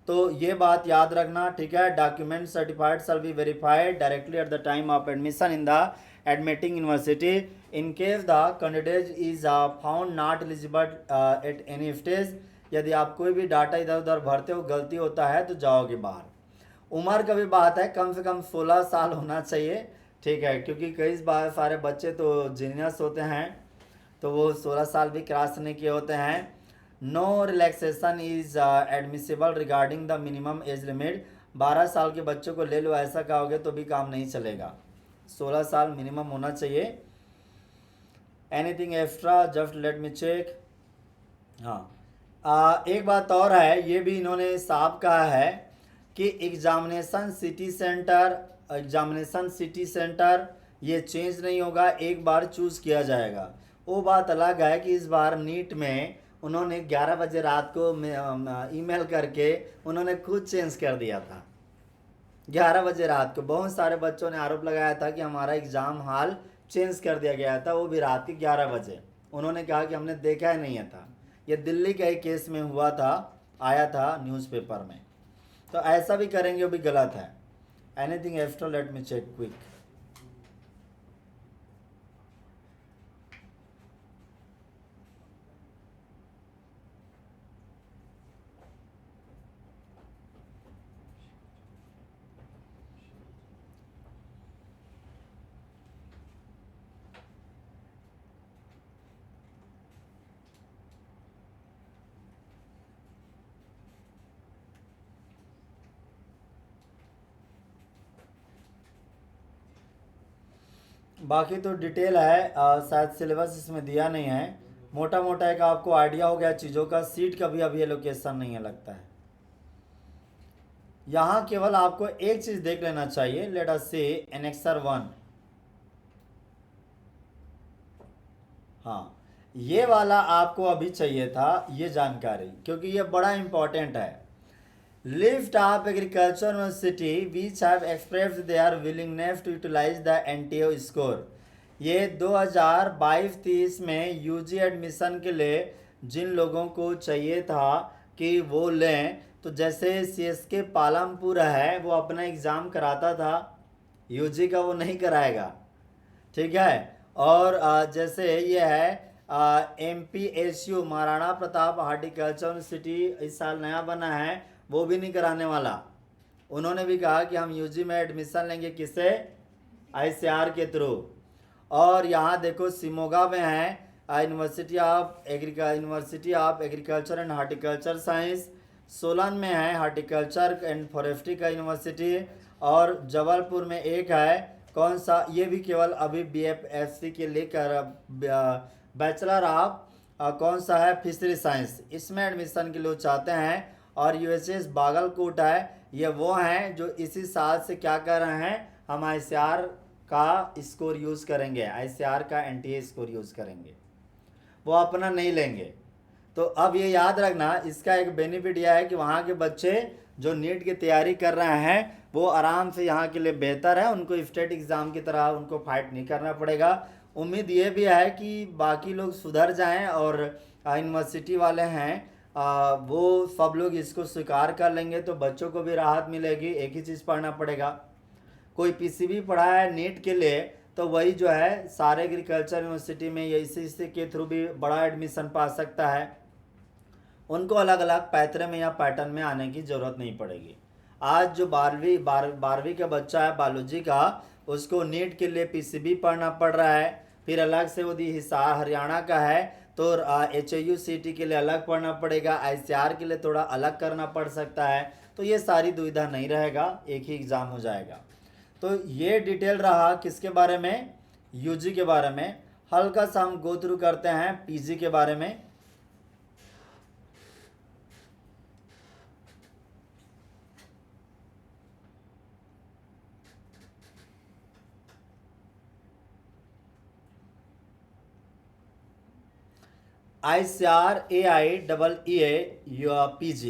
तो ये बात याद रखना, ठीक है। Document certified shall be verified directly at the time of admission in the admitting university in case the candidate is found not eligible at any stage. यदि आप कोई भी डाटा इधर उधर भरते हो गलती होता है तो जाओगे बाहर। उम्र का भी बात है, कम से कम 16 साल होना चाहिए, ठीक है, क्योंकि कई बार सारे बच्चे तो जीनियस होते हैं तो वो 16 साल भी क्रॉस नहीं किए होते हैं। No relaxation is admissible regarding the minimum age limit. 12 साल के बच्चों को ले लो ऐसा कहोगे तो भी काम नहीं चलेगा, 16 साल मिनिमम होना चाहिए। Anything extra just let me check. हाँ, एक बात और है, ये भी इन्होंने साफ कहा है कि एग्जामिनेशन सिटी सेंटर ये चेंज नहीं होगा, एक बार चूज़ किया जाएगा। वो बात अलग है कि इस बार नीट में उन्होंने 11 बजे रात को ईमेल करके उन्होंने खुद चेंज कर दिया था। 11 बजे रात को बहुत सारे बच्चों ने आरोप लगाया था कि हमारा एग्ज़ाम हॉल चेंज कर दिया गया था, वो भी रात के 11 बजे। उन्होंने कहा कि हमने देखा ही नहीं था। ये दिल्ली के ही केस में हुआ था, आया था न्यूज़पेपर में। तो ऐसा भी करेंगे वो भी गलत है। Anything extra let me check quick. बाकी तो डिटेल है, शायद सिलेबस इसमें दिया नहीं है। मोटा मोटा एक आपको आइडिया हो गया चीज़ों का। सीट का भी अभी एलोकेशन नहीं है लगता है। यहाँ केवल आपको एक चीज़ देख लेना चाहिए, लेट अस से एनेक्सर 1। हाँ, ये वाला आपको अभी चाहिए था ये जानकारी, क्योंकि ये बड़ा इंपॉर्टेंट है। List of agriculture university which have expressed their willingness to utilise the NTO score. ये 2022-23 में UG एडमिशन के लिए जिन लोगों को चाहिए था कि वो लें, तो जैसे CSK पालमपुर है वो अपना एग्ज़ाम कराता था, UG का वो नहीं कराएगा, ठीक है। और जैसे ये है MPSU Maharana Pratap horticulture university इस साल नया बना है, वो भी नहीं कराने वाला। उन्होंने भी कहा कि हम UG में एडमिशन लेंगे, किससे, ICR के थ्रू। और यहाँ देखो सिमोगा में है university of agriculture and horticulture science. Solan में है हार्टिकल्चर एंड फॉरेस्ट्री का यूनिवर्सिटी। और जबलपुर में एक है, कौन सा, ये भी केवल अभी BFSC के लेकर बैचलर ऑफ कौन सा है, फिशरी साइंस, इसमें एडमिशन के लिए चाहते हैं। और UHS बागलकोट है, ये वो हैं जो इसी साल से क्या कर रहे हैं, हम ICR का स्कोर यूज़ करेंगे, ICR का NTA स्कोर यूज़ करेंगे, वो अपना नहीं लेंगे। तो अब ये याद रखना, इसका एक बेनिफिट यह है कि वहाँ के बच्चे जो नीट की तैयारी कर रहे हैं वो आराम से यहाँ के लिए बेहतर है, उनको स्टेट एग्ज़ाम की तरह उनको फाइट नहीं करना पड़ेगा। उम्मीद ये भी है कि बाकी लोग सुधर जाएं और यूनिवर्सिटी वाले हैं वो सब लोग इसको स्वीकार कर लेंगे तो बच्चों को भी राहत मिलेगी। एक ही चीज़ पढ़ना पड़ेगा, कोई पीसीबी पढ़ा है नीट के लिए तो वही जो है सारे एग्रीकल्चर यूनिवर्सिटी में या इसी के थ्रू भी बड़ा एडमिशन पा सकता है। उनको अलग अलग पैतरे में या पैटर्न में आने की ज़रूरत नहीं पड़ेगी। आज जो 12वीं का बच्चा है बायोलॉजी का, उसको नीट के लिए पीसीबी पढ़ना पड़ रहा है, फिर अलग से यदि हिसार हरियाणा का है तो HAU-CT के लिए अलग पढ़ना पड़ेगा, ICR के लिए थोड़ा अलग करना पड़ सकता है। तो ये सारी दुविधा नहीं रहेगा, एक ही एग्ज़ाम हो जाएगा। तो ये डिटेल रहा किसके बारे में, यूजी के बारे में। हल्का सा हम गो थ्रू करते हैं पीजी के बारे में। ICR AIEEA PG